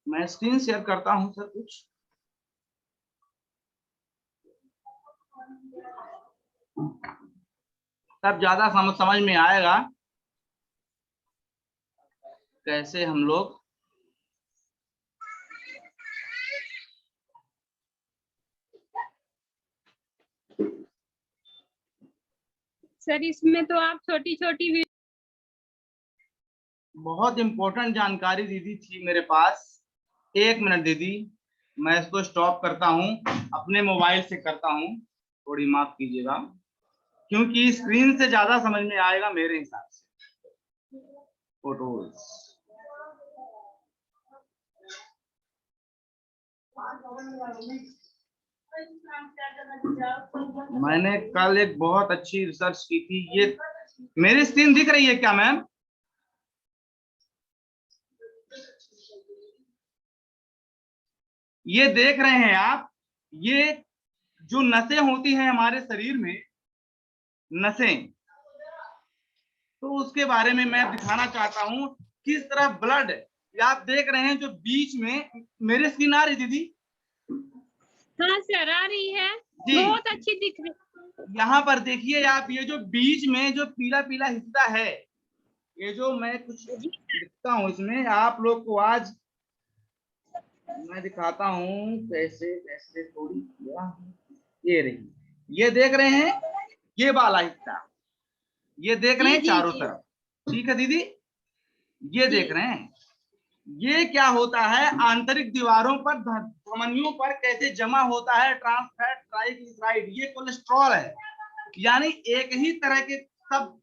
मैं स्क्रीन शेयर करता हूं सर कुछ। तब ज्यादा समझ में आएगा कैसे हम लोग सर इसमें तो आप छोटी छोटी बहुत इंपॉर्टेंट जानकारी दीदी थी मेरे पास। एक मिनट दीदी, मैं इसको स्टॉप करता हूं, अपने मोबाइल से करता हूं, थोड़ी माफ कीजिएगा, क्योंकि स्क्रीन से ज्यादा समझ में आएगा मेरे हिसाब से। फोटोज मैंने कल एक बहुत अच्छी रिसर्च की थी। ये मेरी स्क्रीन दिख रही है क्या मैम? ये देख रहे हैं आप, ये जो नसें होती हैं हमारे शरीर में, नसें, तो उसके बारे में मैं दिखाना चाहता हूं किस तरह ब्लड, आप देख रहे हैं जो बीच में, मेरी स्क्रीन आ रही दीदी? हाँ सर आ रही है, बहुत अच्छी दिख रही है। यहाँ पर देखिए आप, ये जो बीच में जो पीला पीला हिस्सा है, ये जो मैं कुछ लिखता हूँ इसमें, आप लोग को आज मैं दिखाता हूँ कैसे कैसे, थोड़ी ये रही, ये देख रहे हैं ये वाला हिस्सा, ये देख रहे हैं चारों तरफ, ठीक है दीदी? ये देख रहे हैं, ये क्या होता है, आंतरिक दीवारों पर, धमनियों पर कैसे जमा होता है ट्रांस फैट ट्राइग्लिसराइड, ये कोलेस्ट्रॉल है। यानी एक ही तरह के सब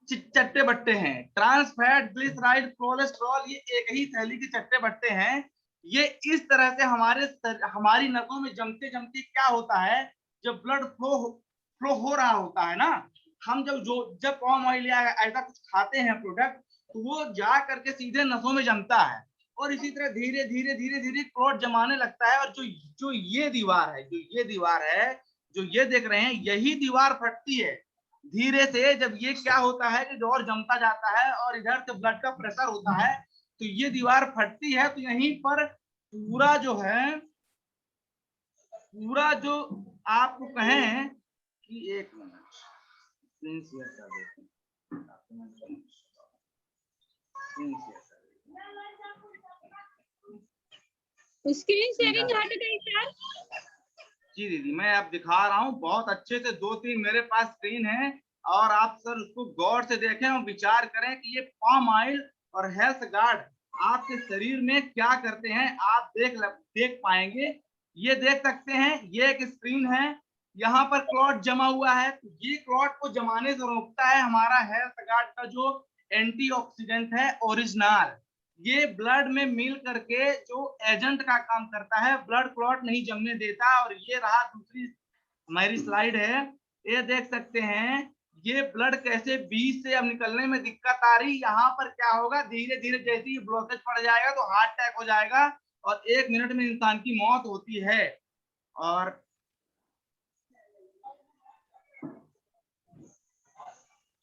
चट्टे बट्टे हैं, ट्रांस फैट ग्लिसराइड कोलेस्ट्रॉल, ये एक ही थैली के चट्टे बट्टे हैं। ये इस तरह से हमारी नसों में जमते जमते क्या होता है, जब ब्लड फ्लो हो रहा होता है ना, हम जब पाम ऑयल या ऐसा कुछ खाते हैं प्रोडक्ट, तो वो जा करके सीधे नसों में जमता है, और इसी तरह धीरे धीरे धीरे धीरे क्लॉट जमाने लगता है। और जो ये दीवार है, जो ये देख रहे हैं, यही दीवार फटती है धीरे से, जब ये क्या होता है कि और जमता जाता है और इधर से ब्लड का प्रेशर होता है, तो ये दीवार फटती है। तो यहीं पर पूरा जो है, पूरा जो आपको कहें कि, एक मिनट स्क्रीन शेयर कर देते हैं, स्क्रीन शेयरिंग हट गई सर। जी दीदी, मैं आप दिखा रहा हूँ बहुत अच्छे से, 2-3 मेरे पास स्क्रीन है, और आप सर उसको गौर से देखें और विचार करें कि ये पाम ऑयल और हेल्थ गार्ड आपके शरीर में क्या करते हैं, आप देख पाएंगे। ये देख सकते हैं, ये एक स्क्रीन है, यहाँ पर क्लॉट जमा हुआ है, तो ये क्लॉट को जमाने से रोकता है हमारा हेल्थ गार्ड का जो एंटीऑक्सीडेंट है ओरिजिनल, ये ब्लड में मिल करके जो एजेंट का काम करता है, ब्लड क्लॉट नहीं जमने देता। और ये रहा दूसरी हमारी स्लाइड है, ये देख सकते हैं ये ब्लड कैसे बीच से अब निकलने में दिक्कत आ रही, यहाँ पर क्या होगा, धीरे धीरे जैसे ही ब्लॉकेज पड़ जाएगा तो हार्ट अटैक हो जाएगा और 1 मिनट में इंसान की मौत होती है। और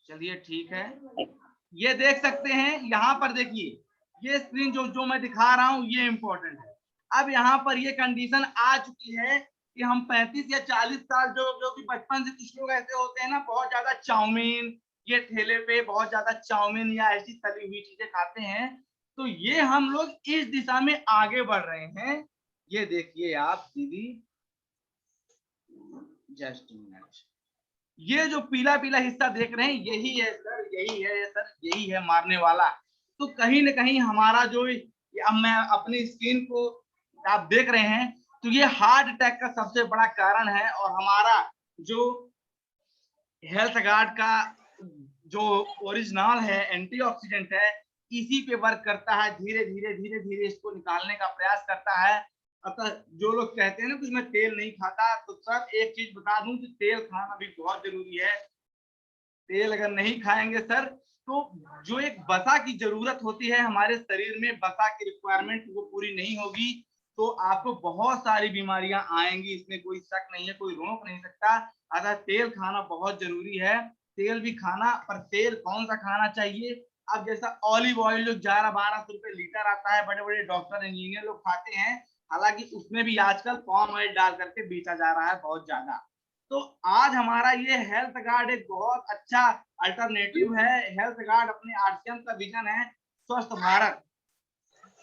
चलिए ठीक है, ये देख सकते हैं यहाँ पर। देखिए ये स्क्रीन जो मैं दिखा रहा हूँ ये इम्पोर्टेंट है। अब यहाँ पर ये कंडीशन आ चुकी है कि हम 35 या 40 साल जो कि बचपन से कुछ लोग ऐसे होते हैं ना, बहुत ज्यादा चाउमीन, ये ठेले पे बहुत ज्यादा चाउमीन या ऐसी तली हुई चीजें खाते हैं, तो ये हम लोग इस दिशा में आगे बढ़ रहे हैं। ये देखिए आप दीदी, जस्ट मिनट, ये जो पीला पीला हिस्सा देख रहे हैं यही है सर, यही है सर, यही है मारने वाला। तो कहीं ना कहीं हमारा जो, अब मैं अपनी स्क्रीन को आप देख रहे हैं, तो ये हार्ट अटैक का सबसे बड़ा कारण है। और हमारा जो हेल्थ गार्ड का जो ओरिजिनल है, एंटीऑक्सीडेंट है, इसी पे वर्क करता है। धीरे धीरे धीरे धीरे इसको निकालने का प्रयास करता है। अतः जो लोग कहते हैं ना कि मैं तेल नहीं खाता, तो सर एक चीज बता दूं कि तेल खाना भी बहुत जरूरी है। तेल अगर नहीं खाएंगे सर, तो जो एक वसा की जरूरत होती है हमारे शरीर में, वसा की रिक्वायरमेंट वो पूरी नहीं होगी, तो आपको बहुत सारी बीमारियां आएंगी, इसमें कोई शक नहीं है, कोई रोक नहीं सकता। अतः तेल खाना बहुत जरूरी है। तेल भी खाना, पर तेल कौन सा खाना चाहिए? अब जैसा ऑलिव ऑयल जो 1100-1200 रुपए लीटर आता है, बड़े बड़े डॉक्टर इंजीनियर लोग खाते हैं, हालांकि उसमें भी आजकल पाम ऑयल डाल करके बेचा जा रहा है बहुत ज्यादा। तो आज हमारा ये हेल्थ गार्ड एक बहुत अच्छा अल्टरनेटिव है। हेल्थ गार्ड अपने आरसीएम का विजन है स्वस्थ भारत,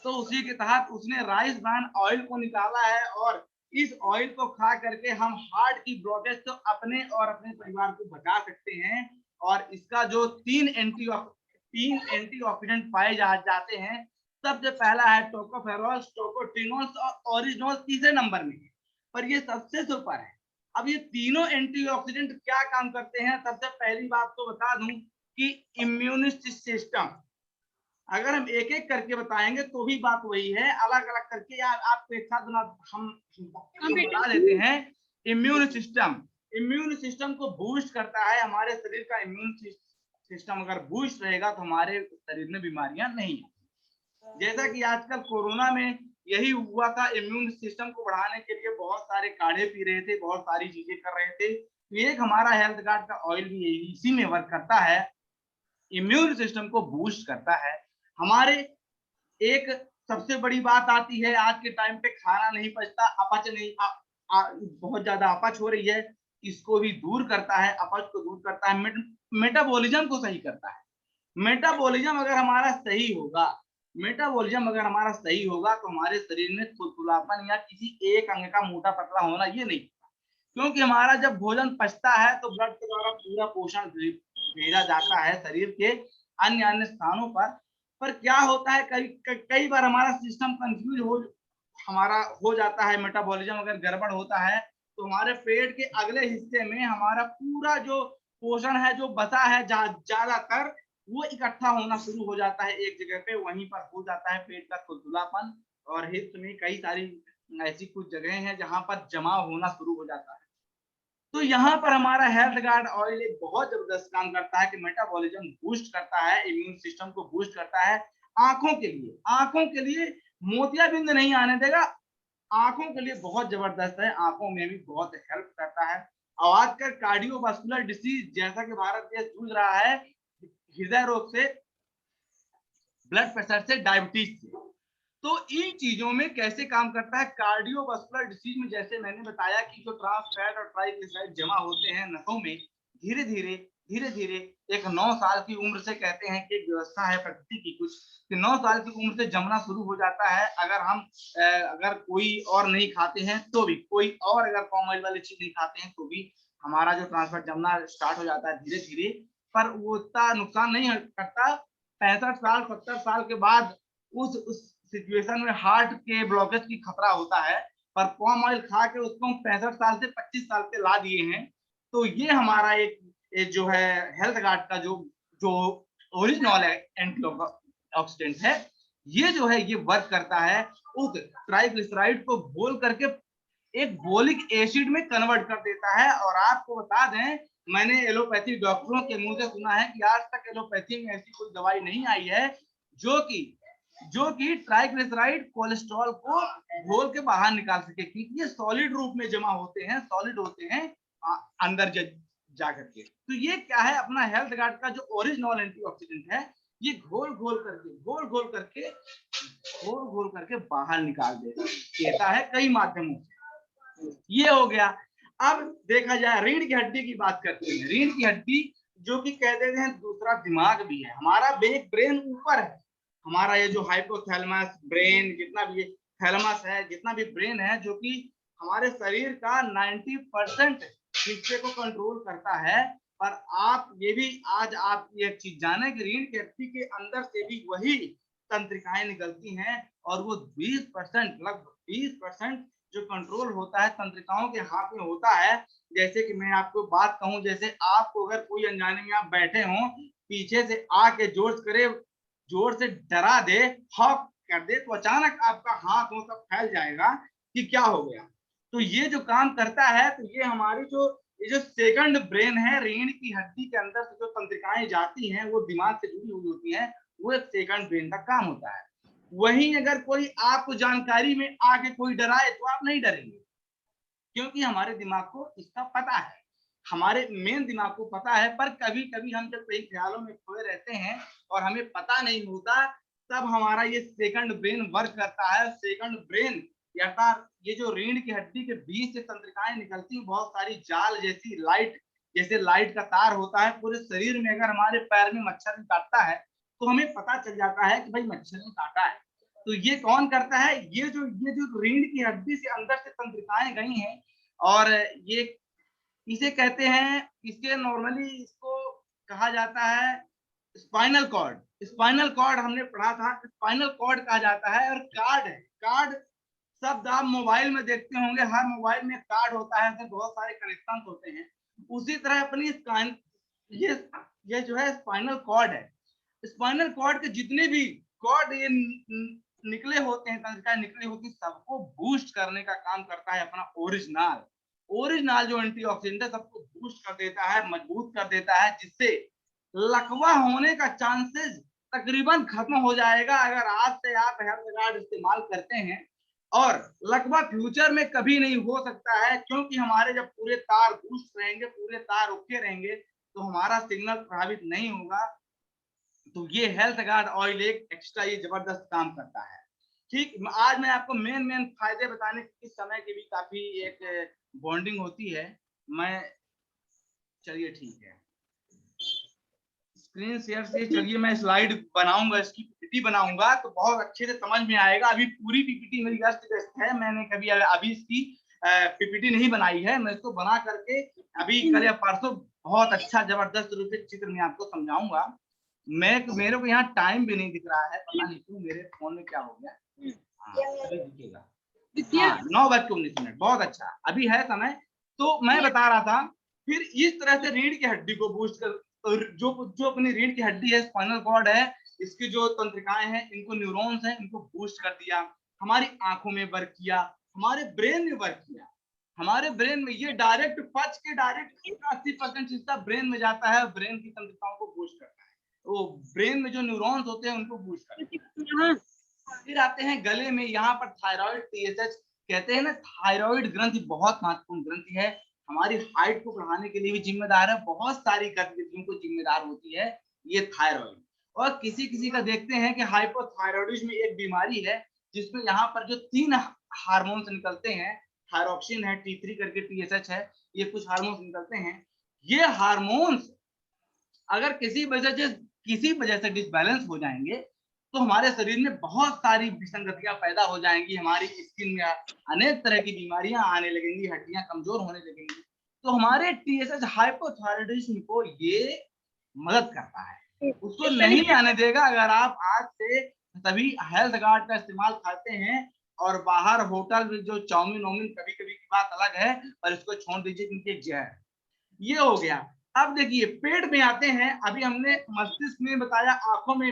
तो उसी के तहत उसने राइस ब्रांड ऑयल को निकाला है, और इस ऑयल को खा करके हम हार्ट की ब्लॉकेज तो अपने और अपने परिवार को बचा सकते हैं। और इसका जो तीन एंटीऑक्सीडेंट पाए जाते हैं, सबसे पहला है टोकोफेरॉल, टोकोटिनोल और ओरिजिनोल तीसरे नंबर में, पर ये सबसे सुपर है। अब ये तीनों एंटीऑक्सीडेंट क्या काम करते हैं? सबसे पहली बात तो बता दूं कि इम्यून सिस्टम, अगर हम एक एक करके बताएंगे तो भी बात वही है, अलग अलग करके यार आपको एक साथ हम बता देते हैं। इम्यून सिस्टम को बूस्ट करता है। हमारे शरीर का इम्यून सिस्टम अगर बूस्ट रहेगा तो हमारे शरीर में बीमारियां नहीं है। जैसा कि आजकल कोरोना में यही हुआ था, इम्यून सिस्टम को बढ़ाने के लिए बहुत सारे काढ़े पी रहे थे, बहुत सारी चीजें कर रहे थे। तो एक हमारा हेल्थ गार्ड का ऑयल भी इसी में वर्क करता है, इम्यून सिस्टम को बूस्ट करता है। हमारे एक सबसे बड़ी बात आती है, आज के टाइम पे खाना नहीं पचता, अपच नहीं बहुत ज्यादा अपच हो रही है, इसको भी दूर करता है, अपच को दूर करता है, मेटाबॉलिज्म को सही करता है। मेटाबॉलिज्म अगर हमारा सही होगा, तो हमारे शरीर में खुलखुलापन या किसी एक अंग का मोटा पतला होना ये नहीं, क्योंकि हमारा जब भोजन पचता है तो ब्लड के द्वारा पूरा पोषण भेजा जाता है शरीर के अन्य स्थानों पर क्या होता है, कई बार हमारा सिस्टम कंफ्यूज हो जाता है। मेटाबॉलिज्म अगर गड़बड़ होता है तो हमारे पेट के अगले हिस्से में हमारा पूरा जो पोषण है, जो बचा है, ज्यादातर वो इकट्ठा होना शुरू हो जाता है एक जगह पे, वहीं पर हो जाता है पेट का खुलखुलापन। और हिप्स में कई सारी ऐसी कुछ जगह हैं जहां पर जमाव होना शुरू हो जाता है। तो यहाँ पर हमारा हेल्थ गार्ड ऑयल एक बहुत जबरदस्त काम करता है कि मेटाबॉलिज्म बूस्ट करता है, इम्यून सिस्टम को बूस्ट करता है। आंखों के लिए मोतियाबिंद नहीं आने देगा, आंखों के लिए बहुत जबरदस्त है, आंखों में भी बहुत हेल्प करता है। और आजकल कार्डियोवास्कुलर डिसीज, जैसा कि भारत देश जूझ रहा है हृदय रोग से, ब्लड प्रेशर से, डायबिटीज से, तो इन चीजों में कैसे काम करता है कार्डियोवास्कुलर डिसीज में, जैसे मैंने बताया कि जो ट्रांस फैट और ट्राइग्लिसराइड जमा होते हैं नसों में, धीरे धीरे एक 9 साल की उम्र से, कहते हैं कि एक व्यवस्था है प्रकृति की कुछ, कि 9 साल की उम्र से जमना शुरू हो जाता है। अगर कोई और नहीं खाते हैं तो भी, कोई और अगर पाम ऑयल वाली चीज नहीं खाते हैं तो भी हमारा जो ट्रांसफर जमना स्टार्ट हो जाता है धीरे धीरे, पर वो उतना नुकसान नहीं करता। 65 साल 70 साल के बाद उस सिचुएशन में हार्ट के ब्लॉकेज की खतरा होता है, पर पाम ऑयल खा के उसको 65 साल से 25 साल पे ला दिए हैं। तो ये हमारा एक जो है हेल्थ गार्ड का जो ओरिजिनल एंटीऑक्सीडेंट है, ये जो है ये वर्क करता है, उस ट्राइग्लिसराइड को घोल करके एक बोलिक एसिड में कन्वर्ट कर देता है। और आपको बता दें, मैंने एलोपैथी डॉक्टरों के मुंह से सुना है कि आज तक एलोपैथी में ऐसी कोई दवाई नहीं आई है जो कि ट्राइग्लिसराइड कोलेस्ट्रॉल को घोल के बाहर निकाल सके, क्योंकि ये सॉलिड रूप में जमा होते हैं, सॉलिड होते हैं, अंदर जाकर के। तो ये क्या है, अपना हेल्थ गार्ड का जो ओरिजिनल एंटीऑक्सीडेंट है, ये घोल घोल करके बाहर निकाल देता है कई माध्यमों से। ये हो गया। अब देखा जाए रीढ़ की हड्डी की बात करते हैं। रीढ़ की हड्डी जो कि कह देते हैं दूसरा दिमाग भी है। हमारा ब्रेन ऊपर है, हमारा ये जो हाइपोथैलेमस ब्रेन जितना भी थैलेमस है, जितना भी ब्रेन है, जो कि हमारे शरीर का 90% हिस्से को कंट्रोल करता है। पर आप ये भी आज आप ये चीज जाने कि रीढ़ की हड्डी के अंदर से भी वही तंत्रिकाएं निकलती हैं और वो 20% लगभग 20% जो कंट्रोल होता है तंत्रिकाओं के हाथ में होता है। जैसे कि मैं आपको बात कहूं, जैसे आपको अगर कोई अनजाने में आप बैठे हो, पीछे से आके जोर से डरा दे, हॉक कर दे, तो अचानक आपका हाथ वो सब फैल जाएगा कि क्या हो गया। तो ये जो काम करता है, तो ये हमारी ये जो सेकंड ब्रेन है, रीढ़ की हड्डी के अंदर से जो तंत्रिकाएं जाती हैं वो दिमाग से जुड़ी हुई होती हैं, वो एक सेकंड ब्रेन का काम होता है। वहीं अगर कोई आपको जानकारी में आके कोई डराए तो आप नहीं डरेंगे, क्योंकि हमारे दिमाग को इसका पता है, हमारे मेन दिमाग को पता है। पर कभी कभी हम जब कई ख्यालों में खोए रहते हैं और हमें पता नहीं होता, तब हमारा ये सेकंड ब्रेन वर्क करता है। सेकंड ब्रेन या ये जो रीढ़ की हड्डी के बीच से तंत्रिकाएं निकलती हैं, बहुत सारी जाल जैसी जैसे लाइट का तार होता है पूरे शरीर में। अगर हमारे पैर में मच्छर भी काटता है तो हमें पता चल जाता है कि भाई मच्छर ने काटा है। तो ये कौन करता है? ये जो रीढ़ की हड्डी से अंदर से तंत्रिकाएं गई हैं, और ये इसे कहते हैं, इसके नॉर्मली इसको कहा जाता है स्पाइनल कॉर्ड। स्पाइनल कॉर्ड हमने पढ़ा था, स्पाइनल कॉर्ड कहा जाता है। और कार्ड शब्द आप मोबाइल में देखते होंगे, हर मोबाइल में कार्ड होता है, बहुत सारे कनेक्शन होते हैं। उसी तरह अपनी ये जो है स्पाइनल कॉर्ड है। स्पाइनल कॉर्ड के जितने भी कॉर्ड ये निकले होते हैं, तंत्रिकाएं निकली होती है, सबको बूस्ट करने का काम करता है अपना ओरिजिनल जो एंटीऑक्सीडेंट है, सबको बूस्ट कर देता है, मजबूत कर देता है, जिससे लकवा होने का चांसेस तकरीबन खत्म हो जाएगा अगर आज से आप हेल्थ गार्ड इस्तेमाल करते हैं। और लकवा फ्यूचर में कभी नहीं हो सकता है, क्योंकि हमारे जब पूरे तार बूस्ट रहेंगे, पूरे तार ओके रहेंगे, तो हमारा सिग्नल प्रभावित नहीं होगा। तो ये हेल्थ गार्ड ऑयल एक एक्स्ट्रा ये जबरदस्त काम करता है। ठीक, आज मैं आपको मेन फायदे बताने की, इस समय की भी काफी एक बॉन्डिंग होती है। चलिए ठीक है, स्क्रीन शेयर से चलिए मैं स्लाइड बनाऊंगा, इसकी पीपीटी बनाऊंगा तो बहुत अच्छे से समझ में आएगा। अभी पूरी पीपीटी मेरी व्यस्त है, मैंने कभी अभी इसकी पीपीटी नहीं बनाई है। मैं इसको बना करके अभी कल या परसों बहुत अच्छा जबरदस्त रूप से चित्र में आपको समझाऊंगा। मेरे को यहाँ टाइम भी नहीं दिख रहा है, पता नहीं क्यों मेरे फोन में क्या हो गया। दिखेगा 9:19, बहुत अच्छा, अभी है समय। तो मैं बता रहा था, फिर इस तरह से रीढ़ की हड्डी को बूस्ट कर, जो अपनी रीढ़ की हड्डी है, स्पाइनल कॉर्ड है, इसकी जो तंत्रिकाएं हैं, इनको न्यूरॉन्स हैं, इनको बूस्ट कर दिया। हमारी आंखों में वर्क किया, हमारे ब्रेन में वर्क किया। हमारे ब्रेन में ये डायरेक्ट 80% हिस्सा ब्रेन में जाता है, ब्रेन की तंत्रिकाओं को बूस्ट करता है। तो ब्रेन में जो न्यूरॉन्स होते हैं उनको बूस्ट करता है। फिर आते हैं गले में, यहाँ पर थायराइड, TSH कहते हैं ना, थायराइड ग्रंथि बहुत महत्वपूर्ण ग्रंथि है, हमारी हाइट को बढ़ाने के लिए भी जिम्मेदार है, बहुत सारी गतिविधियों को जिम्मेदार होती है ये थायराइड। और किसी का देखते हैं कि हाइपोथायराइडिज्म एक बीमारी है, जिसमें यहाँ पर जो 3 हार्मोन्स निकलते हैं, थायरॉक्सिन है, T3 करके TSH है, ये कुछ हार्मोन्स निकलते हैं। ये हार्मोन्स अगर किसी वजह से डिसबैलेंस हो जाएंगे तो हमारे शरीर में बहुत सारी विसंगतियां पैदा हो जाएंगी, हमारी स्किन में अनेक तरह की बीमारियां आने लगेंगी, हड्डियां कमजोर होने लगेंगी। तो हमारे TSH हाइपोथायराइडिज्म को ये मदद करता है, उसको नहीं आने देगा। अगर आप आज से सभी हेल्थ गार्ड का इस्तेमाल करते हैं और बाहर होटल में जो चाउमीन कभी कभी की बात अलग है, पर इसको छोड़ दीजिए क्योंकि एक जहर। ये हो गया। अब देखिए पेट में आते हैं, अभी हमने मस्तिष्क में बताया, आंखों में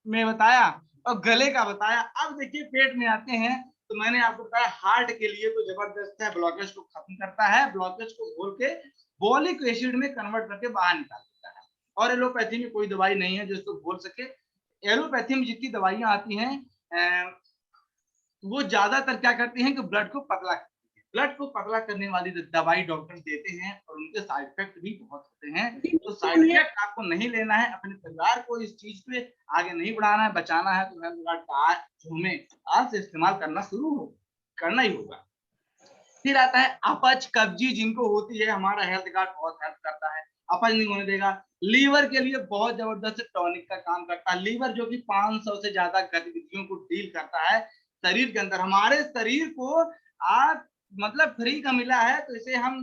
बताया और गले का बताया। अब देखिए पेट में आते हैं, तो मैंने आपको बताया हार्ट के लिए तो जबरदस्त है, ब्लॉकेज को खत्म करता है, ब्लॉकेज को घोल के बोलिक एसिड में कन्वर्ट करके बाहर निकाल देता है। और एलोपैथी में कोई दवाई नहीं है जो इसको घोल सके। एलोपैथी में जितनी दवाइयां आती हैं वो ज्यादातर क्या करती हैं कि ब्लड को पतला करती है। ब्लड को पतला करने वाली दवाई डॉक्टर देते हैं और उनके साइड इफेक्ट भी बहुत होते हैं। तो साइड इफेक्ट आपको नहीं लेना है, अपने परिवार को इस चीज पे आगे नहीं बढ़ाना है, बचाना है, तो हेल्थ गार्ड का हमें आज से इस्तेमाल करना ही होगा। फिर आता है अपच कब्जी, जिनको होती है हमारा हेल्थ गार्ड बहुत हेल्प करता है, अपच नहीं होने देगा। लीवर के लिए बहुत जबरदस्त टॉनिक का काम करता है। लीवर जो कि 500 से ज्यादा गतिविधियों को डील करता है शरीर के अंदर। हमारे शरीर को आज मतलब फ्री का मिला है, तो इसे हम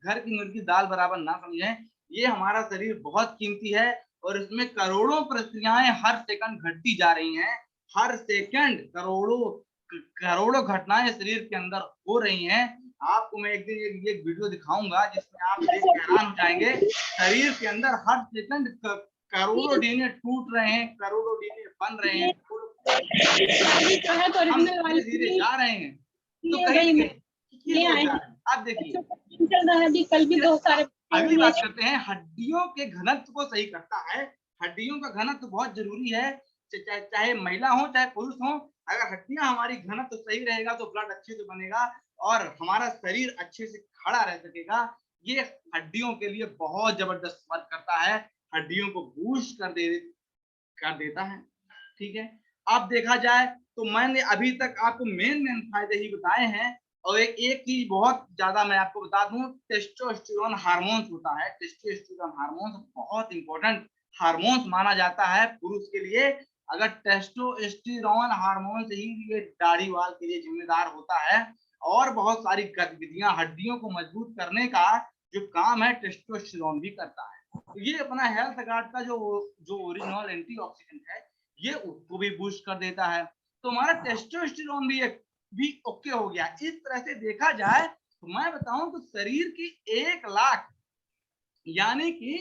घर की मुर्गी दाल बराबर ना समझें। ये हमारा शरीर बहुत कीमती है और इसमें करोड़ों प्रक्रियाएं हर सेकंड घटती जा रही हैं। हर सेकंड करोड़ों घटनाएं शरीर के अंदर हो रही हैं। आपको मैं एक दिन एक वीडियो दिखाऊंगा जिसमें आप देख के हैरान हो जाएंगे। शरीर के अंदर हर सेकंड करोड़ों डीएनए टूट रहे हैं, करोड़ों डीएनए बन रहे हैं, हम धीरे धीरे जा रहे हैं। तो कहीं आप देखिए, कल भी बहुत सारे। अगली बात करते हैं, हड्डियों के घनत्व को सही करता है। हड्डियों का घनत्व बहुत जरूरी है, चाहे महिला हो चाहे पुरुष हो। अगर हड्डियां हमारी घनत्व सही रहेगा तो ब्लड अच्छे से बनेगा और हमारा शरीर अच्छे से खड़ा रह सकेगा। ये हड्डियों के लिए बहुत जबरदस्त वर्क करता है, हड्डियों को बूस्ट कर देता है। ठीक है, अब देखा जाए तो मैंने अभी तक आपको मेन फायदे ही बताए हैं। और एक चीज बहुत ज्यादा मैं आपको बता दूं, टेस्टोस्टेरोन हार्मोन्स होता है। टेस्टोस्टेरोन हार्मोन्स बहुत इंपॉर्टेंट हार्मोन्स माना जाता है पुरुष के लिए। अगर टेस्टोस्टेरोन हार्मोन ही ये दाढ़ी वाल के लिए जिम्मेदार होता है और बहुत सारी गतिविधियां हड्डियों को मजबूत करने का जो काम है टेस्टोस्टेरोन भी करता है। तो ये अपना हेल्थ गार्ड का जो ओरिजिनल एंटीऑक्सीडेंट है ये उसको भी बूस्ट कर देता है। तो हमारा टेस्टोस्टेरोन भी ओके हो गया। इस तरह से देखा जाए तो मैं बताऊं तो शरीर की 1 लाख यानी कि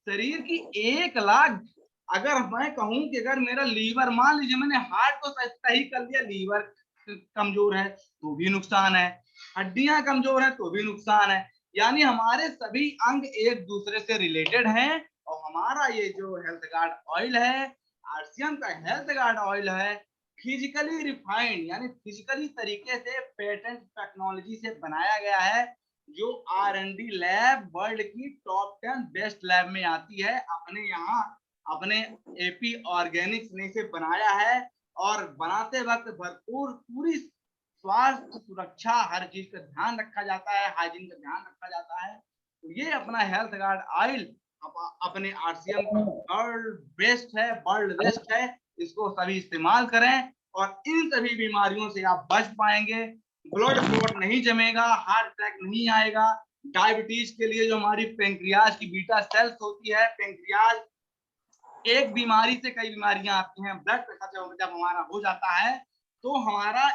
शरीर की 1 लाख, अगर मैं कहूं कि अगर मेरा लीवर, मान लीजिए मैंने हार्ट तो सही कर लिया, लीवर कमजोर है तो भी नुकसान है, हड्डियां कमजोर है तो भी नुकसान है। यानी हमारे सभी अंग एक दूसरे से रिलेटेड हैं। और हमारा ये जो हेल्थ गार्ड ऑयल है, आरसीएम का हेल्थ गार्ड ऑयल है, फिजिकली रिफाइंड यानी फिजिकली तरीके से पेटेंट टेक्नोलॉजी से बनाया गया है, जो R&D लैब वर्ल्ड की टॉप 10 बेस्ट लैब में आती है। अपने यहाँ अपने एपी ऑर्गेनिक्स ने इसे बनाया है और बनाते वक्त भरपूर पूरी स्वास्थ्य सुरक्षा हर चीज का ध्यान रखा जाता है, हाइजीन का ध्यान रखा जाता है। तो ये अपना हेल्थ गार्ड ऑयल अपने आरसीएम का वर्ल्ड बेस्ट है। इसको सभी इस्तेमाल करें और इन सभी बीमारियों से आप बच पाएंगे। ब्लड क्लॉट नहीं जमेगा, हार्ट अटैक नहीं आएगा। डायबिटीज के लिए जो हमारी पेंक्रियाज की बीटा सेल्स होती है, पेंक्रियाज एक बीमारी से कई बीमारियां आती हैं। ब्लड प्रेशर जब हमारा हो जाता है तो हमारा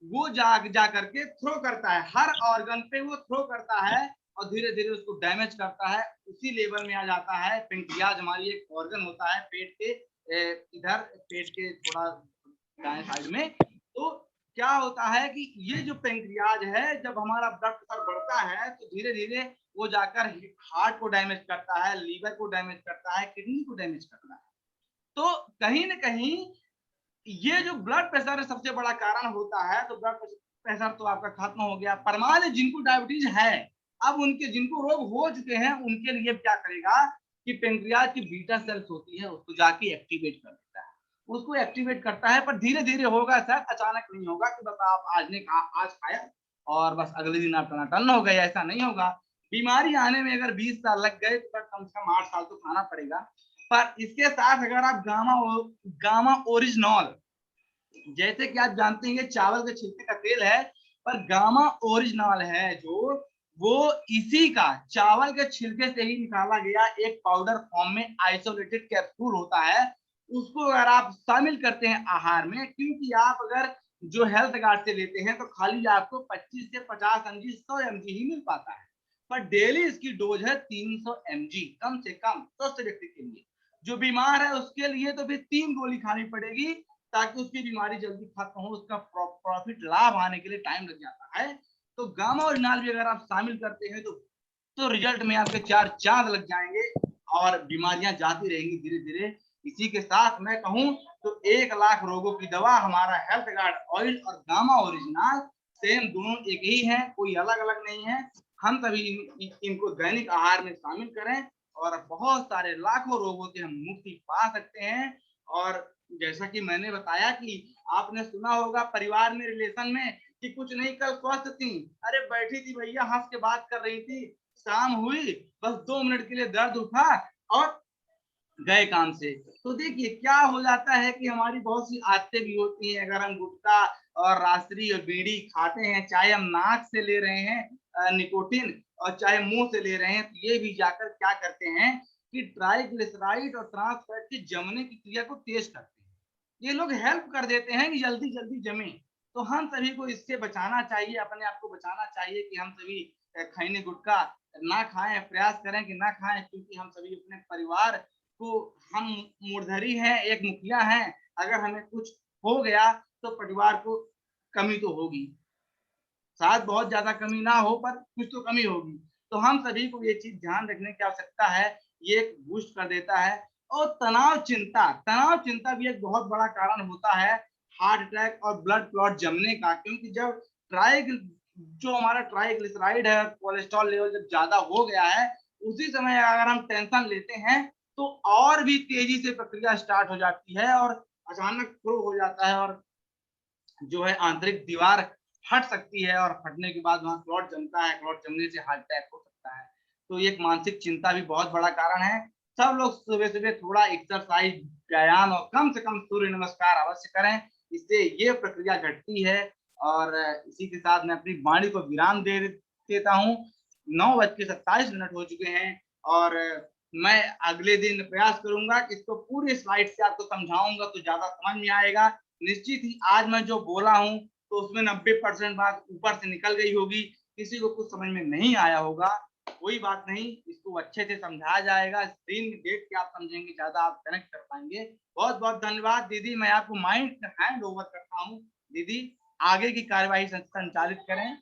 वो जा करके थ्रो करता है, हर ऑर्गन पे वो थ्रो करता है और धीरे धीरे उसको डैमेज करता है। उसी लेवल में आ जाता है। पेंक्रियाज हमारी एक ऑर्गन होता है पेट के इधर, पेट के थोड़ा दाएं साइड में। तो क्या होता है कि ये जो पेंक्रियाज है, जब हमारा ब्लड प्रेशर बढ़ता है तो धीरे धीरे वो जाकर हार्ट को डैमेज करता है, लीवर को डैमेज करता है, किडनी को डैमेज करता है। तो कहीं ना कहीं ये जो ब्लड प्रेशर सबसे बड़ा कारण होता है। तो ब्लड प्रेशर तो आपका खत्म हो गया। पर मान लीजिए जिनको डायबिटीज है, अब जिनको रोग हो चुके हैं, उनके लिए क्या करेगा कि पेंक्रियाज की बीटा सेल्स होती है, उसको जाके एक्टिवेट कर देता है, उसको एक्टिवेट करता है। पर धीरे धीरे होगा सर, अचानक नहीं होगा कि बस आप आज खाया और बस अगले दिन आप टनाटन हो गए, ऐसा नहीं होगा। बीमारी आने में अगर 20 साल लग गए तो कम से कम 8 साल तो खाना पड़ेगा। पर इसके साथ अगर आप गामा ओरिजिनल, जैसे कि आप जानते हैं चावल के छिलके का तेल है, पर गामा ओरिजिनल है जो वो इसी का चावल के छिलके से ही निकाला गया एक पाउडर फॉर्म में आइसोलेटेड कैप्सूल होता है। उसको अगर आप शामिल करते हैं आहार में, क्योंकि आप अगर जो हेल्थ गार्ड से लेते हैं तो खाली आपको 25 से 50 mg 100 mg ही मिल पाता है, पर डेली इसकी डोज है 300 mg कम से कम स्वस्थ व्यक्ति के लिए। जो बीमार है उसके लिए तो फिर 3 गोली खानी पड़ेगी ताकि उसकी बीमारी जल्दी खत्म हो, उसका प्रॉफिट लाभ आने के लिए टाइम लग जाता है। तो गामा ओरिजिनल भी अगर आप शामिल करते हैं तो रिजल्ट में आपके 4 चांद लग जाएंगे और बीमारियां जाती रहेंगी धीरे धीरे। इसी के साथ मैं कहूं तो 1 लाख रोगों की दवा हमारा हेल्थ गार्ड ऑयल और गामा ओरिजिनल सेम दोनों एक ही हैं, कोई अलग अलग नहीं है। हम सभी इनको दैनिक आहार में शामिल करें और बहुत सारे लाखों रोगों से हम मुक्ति पा सकते हैं। और जैसा कि मैंने बताया कि आपने सुना होगा परिवार में, रिलेशन में, कि कुछ नहीं कल स्वस्थ थी, अरे बैठी थी भैया हंस के बात कर रही थी, शाम हुई बस 2 मिनट के लिए दर्द उठा और गए काम से। तो देखिए क्या हो जाता है कि हमारी बहुत सी आदतें भी होती हैं। अगर हम गुटखा और रास्त्री और बीड़ी खाते हैं, चाहे हम नाक से ले रहे हैं निकोटिन और चाहे मुंह से ले रहे हैं, तो ये भी जाकर क्या करते हैं कि ट्राइग्लिसराइड और ट्रांस फैट के जमने की क्रिया को तेज करते हैं। ये लोग हेल्प कर देते हैं कि जल्दी जल्दी जमे। तो हम सभी को इससे बचाना चाहिए, अपने आप को बचाना चाहिए कि हम सभी खैनी गुटखा ना खाएं, प्रयास करें कि ना खाएं, क्योंकि हम सभी अपने परिवार को, हम मूर्धरी हैं, एक मुखिया हैं। अगर हमें कुछ हो गया तो परिवार को कमी तो होगी, शायद बहुत ज्यादा कमी ना हो पर कुछ तो कमी होगी। तो हम सभी को ये चीज ध्यान रखने की आवश्यकता है। ये एक बूस्ट कर देता है। और तनाव चिंता भी एक बहुत बड़ा कारण होता है हार्ट अटैक और ब्लड क्लॉट जमने का, क्योंकि जब जो हमारा ट्राइग्लिसराइड है, कोलेस्ट्रॉल लेवल जब ज्यादा हो गया है, उसी समय अगर हम टेंशन लेते हैं तो और भी तेजी से प्रक्रिया स्टार्ट हो जाती है और अचानक फ्लो हो जाता है और जो है आंतरिक दीवार फट सकती है और फटने के बाद वहां क्लॉट जमता है, क्लॉट जमने से हार्ट अटैक हो सकता है। तो एक मानसिक चिंता भी बहुत बड़ा कारण है। सब लोग सुबह सुबह थोड़ा एक्सरसाइज, व्यायाम और कम से कम सूर्य नमस्कार अवश्य करें, इससे ये प्रक्रिया घटती है। और इसी के साथ मैं अपनी वाणी को विराम दे देता हूँ। 9:27 हो चुके हैं और मैं अगले दिन प्रयास करूंगा कि इसको पूरे स्लाइड से आपको समझाऊंगा तो ज्यादा समझ में आएगा। निश्चित ही आज मैं जो बोला हूं तो उसमें 90% बात ऊपर से निकल गई होगी, किसी को कुछ समझ में नहीं आया होगा, कोई बात नहीं, इसको अच्छे से समझाया जाएगा। स्क्रीन में देख के आप समझेंगे, ज्यादा आप कनेक्ट कर पाएंगे। बहुत बहुत धन्यवाद दीदी, मैं आपको माइक हैंड ओवर करता हूँ। दीदी आगे की कार्यवाही संचालित करें।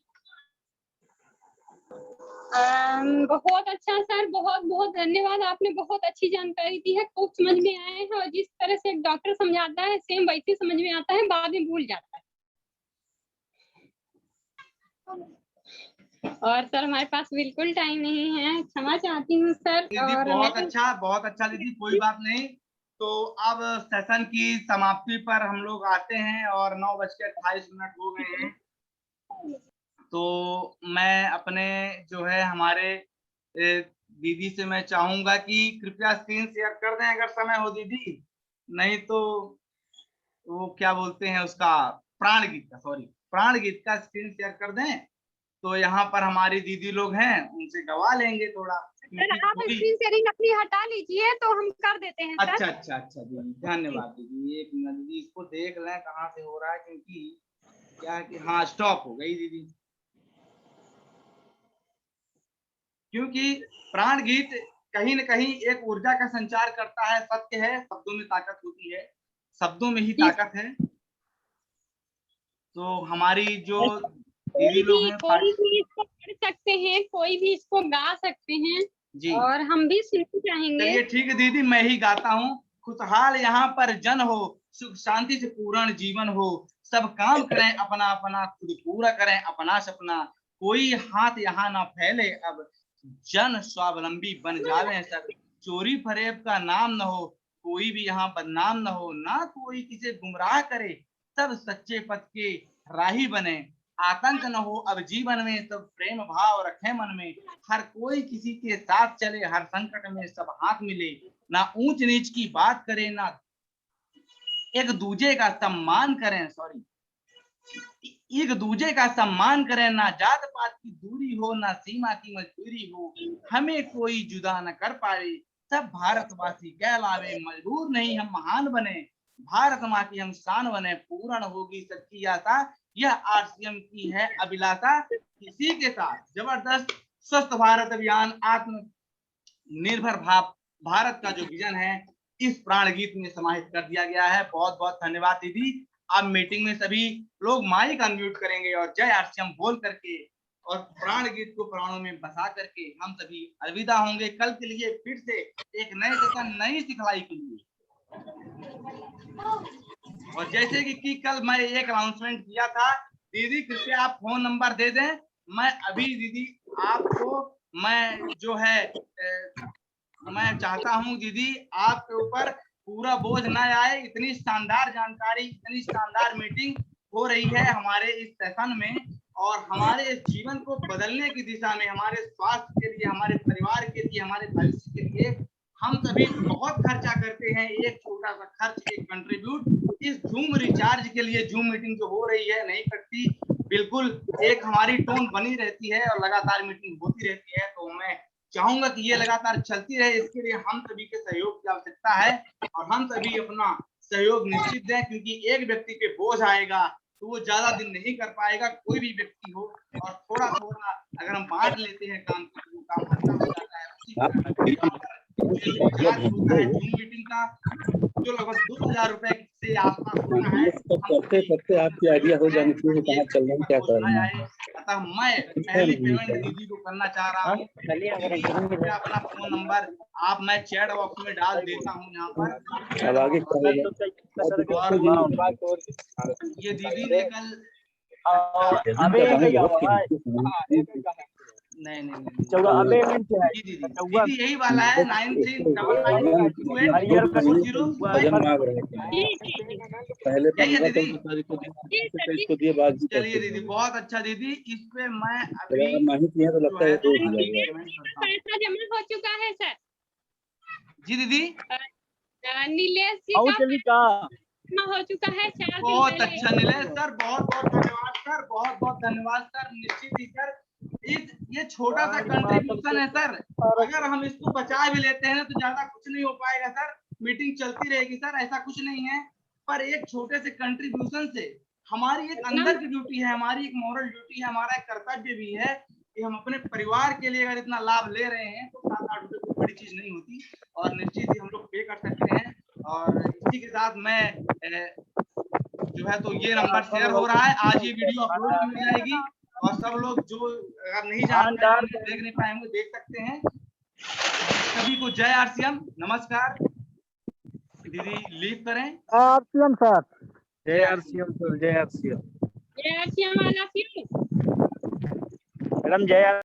बहुत अच्छा सर, बहुत बहुत धन्यवाद, आपने बहुत अच्छी जानकारी दी है, खूब समझ में आए हैं। और जिस तरह से एक डॉक्टर समझाता है सेम वैसे समझ में आता है, बाद में भूल जाता है। और सर हमारे पास बिल्कुल टाइम नहीं है, क्षमा चाहती हूँ सर। दीदी और बहुत अच्छा दीदी, कोई बात नहीं। तो अब सेशन की समाप्ति पर हम लोग आते हैं और 9:28 हो गए हैं। तो मैं अपने जो है हमारे दीदी से मैं चाहूंगा कि कृपया स्क्रीन शेयर कर दें अगर समय हो दीदी, नहीं तो वो क्या बोलते हैं उसका, प्राण गीत का स्क्रीन शेयर कर दें। तो यहाँ पर हमारी दीदी लोग हैं, उनसे गवा लेंगे थोड़ा। सर आप स्क्रीन शेयरिंग अपनी हटा लीजिए तो हम कर देते हैं सर। अच्छा दीदी, धन्यवाद दीदी। एक मिनट दीदी, इसको देख लें कहाँ से हो रहा है, क्योंकि क्या है कि हाँ स्टॉप हो गई दीदी। क्योंकि प्राण गीत कहीं न कहीं एक ऊर्जा का संचार करता है। सत्य है, शब्दों में ताकत होती है, शब्दों में ही ताकत है। तो हमारी जो दीदी लोग हैं, कोई भी इसको पढ़ सकते हैं, कोई भी इसको गा सकते हैं जी, और हम भी सुनना चाहेंगे। चलिए ठीक है दीदी, मैं ही गाता हूँ। खुशहाल यहाँ पर जन हो, सुख शांति से पूर्ण जीवन हो, सब काम करें अपना अपना, खुद पूरा करें अपना सपना, कोई हाथ यहाँ ना फैले अब, जन स्वावलंबी बन जावे सब, चोरी फरेब का नाम न हो, कोई भी यहाँ बदनाम न हो, ना कोई किसे गुमराह करे, सब सच्चे पथ के राही बने, आतंक न हो अब जीवन में, सब प्रेम भाव रखे मन में, हर कोई किसी के साथ चले, हर संकट में सब हाथ मिले, ना ऊंच नीच की बात करें, ना एक दूजे का सम्मान करें, एक दूजे का सम्मान करें, ना जात पात की दूरी हो, ना सीमा की मजबूरी हो, हमें कोई जुदा न कर पाए, सब भारतवासी कहलावे, मजबूर नहीं हम महान बने, भारत माँ की हम शान बने, पूर्ण होगी सच्ची आशा, यह आरसीएम की है अभिलाषा। इसी के साथ जबरदस्त स्वस्थ भारत अभियान, आत्मनिर्भर भारत का जो विजन है, इस प्राण गीत में समाहित कर दिया गया है। बहुत बहुत धन्यवाद दीदी। अब मीटिंग में सभी लोग माइक अनम्यूट करेंगे और जय आरसीएम बोल करके और प्राण गीत को प्राणों में बसा करके हम सभी अलविदा होंगे। कल के लिए फिर से एक नए सेशन, नई सिखलाई के लिए। और जैसे कि कल मैं एक अनाउंसमेंट किया था दीदी कृपया आप फोन नंबर दे दें, मैं अभी दीदी आपको मैं जो है मैं चाहता हूं दीदी आपके ऊपर पूरा बोझ ना आए। इतनी शानदार जानकारी, इतनी शानदार मीटिंग हो रही है हमारे इस सेशन में, और हमारे इस जीवन को बदलने की दिशा में, हमारे स्वास्थ्य के लिए, हमारे परिवार के लिए, हमारे भविष्य के लिए हम सभी बहुत खर्चा करते हैं। एक छोटा सा खर्च, एक कंट्रीब्यूट इस जूम रिचार्ज के लिए, जूम मीटिंग जो हो रही है नहीं कटती, बिल्कुल एक हमारी टोन बनी रहती है और लगातार मीटिंग होती रहती है। तो मैं चाहूंगा कि ये लगातार चलती रहे। इसके लिए हम सभी के सहयोग की आवश्यकता है और हम सभी अपना सहयोग निश्चित दें, क्योंकि एक व्यक्ति पे बोझ आएगा तो वो ज्यादा दिन नहीं कर पाएगा, कोई भी व्यक्ति हो। और थोड़ा थोड़ा अगर हम बांट लेते हैं काम को, तो काम हल्का हो जाता है। उसी होता है जूम मीटिंग का, जो लगभग 2000 रुपए से आसपास होना है। करते करते आपकी आइडिया हो जानी चाहिए कहाँ चल रहा है, क्या करना है। अतः मैं पहली पेमेंट दीदी को करना चाह रहा हूँ। कृपया अपना फोन नंबर आप मैं चैट बॉक्स में डाल देता हूँ यहाँ पर। अब आगे ये दीदी ने कल नहीं दीदी यही वाला है 93992840। पहले इसको दिए बाद। चलिए दीदी बहुत अच्छा दीदी, इस पे मैं अभी तो लगता है पैसा जमा हो चुका है सर। जी दीदी नीलेश जी का जमा हो चुका है 4 दिन बहुत अच्छा नीलेश सर, बहुत बहुत धन्यवाद सर, बहुत बहुत धन्यवाद सर। निश्चित ही सर ये छोटा सा कंट्रीब्यूशन है सर, अगर हम इसको बचा भी लेते हैं तो ज्यादा कुछ नहीं हो पाएगा सर, मीटिंग चलती रहेगी सर, ऐसा कुछ नहीं है। पर एक छोटे से कंट्रीब्यूशन से हमारी एक अंदर की ड्यूटी है, हमारी एक मॉरल ड्यूटी है, हमारा एक कर्तव्य भी है कि हम अपने परिवार के लिए अगर इतना लाभ ले रहे हैं तो 7-8 रुपए कोई बड़ी चीज नहीं होती, और निश्चित ही हम लोग पे कर सकते हैं। और इसी के साथ मैं जो है तो ये नंबर शेयर हो रहा है, आज ये वीडियो अपलोड हो जाएगी और सब लोग जो अगर नहीं जानते देख नहीं पाएंगे देख सकते हैं। सभी को जय आरसीएम, नमस्कार। दीदी लीव करें। RCM sir. जय आरसीएम सर, जय आरसीएम। जय आरसीएम वाला फिर मैडम जय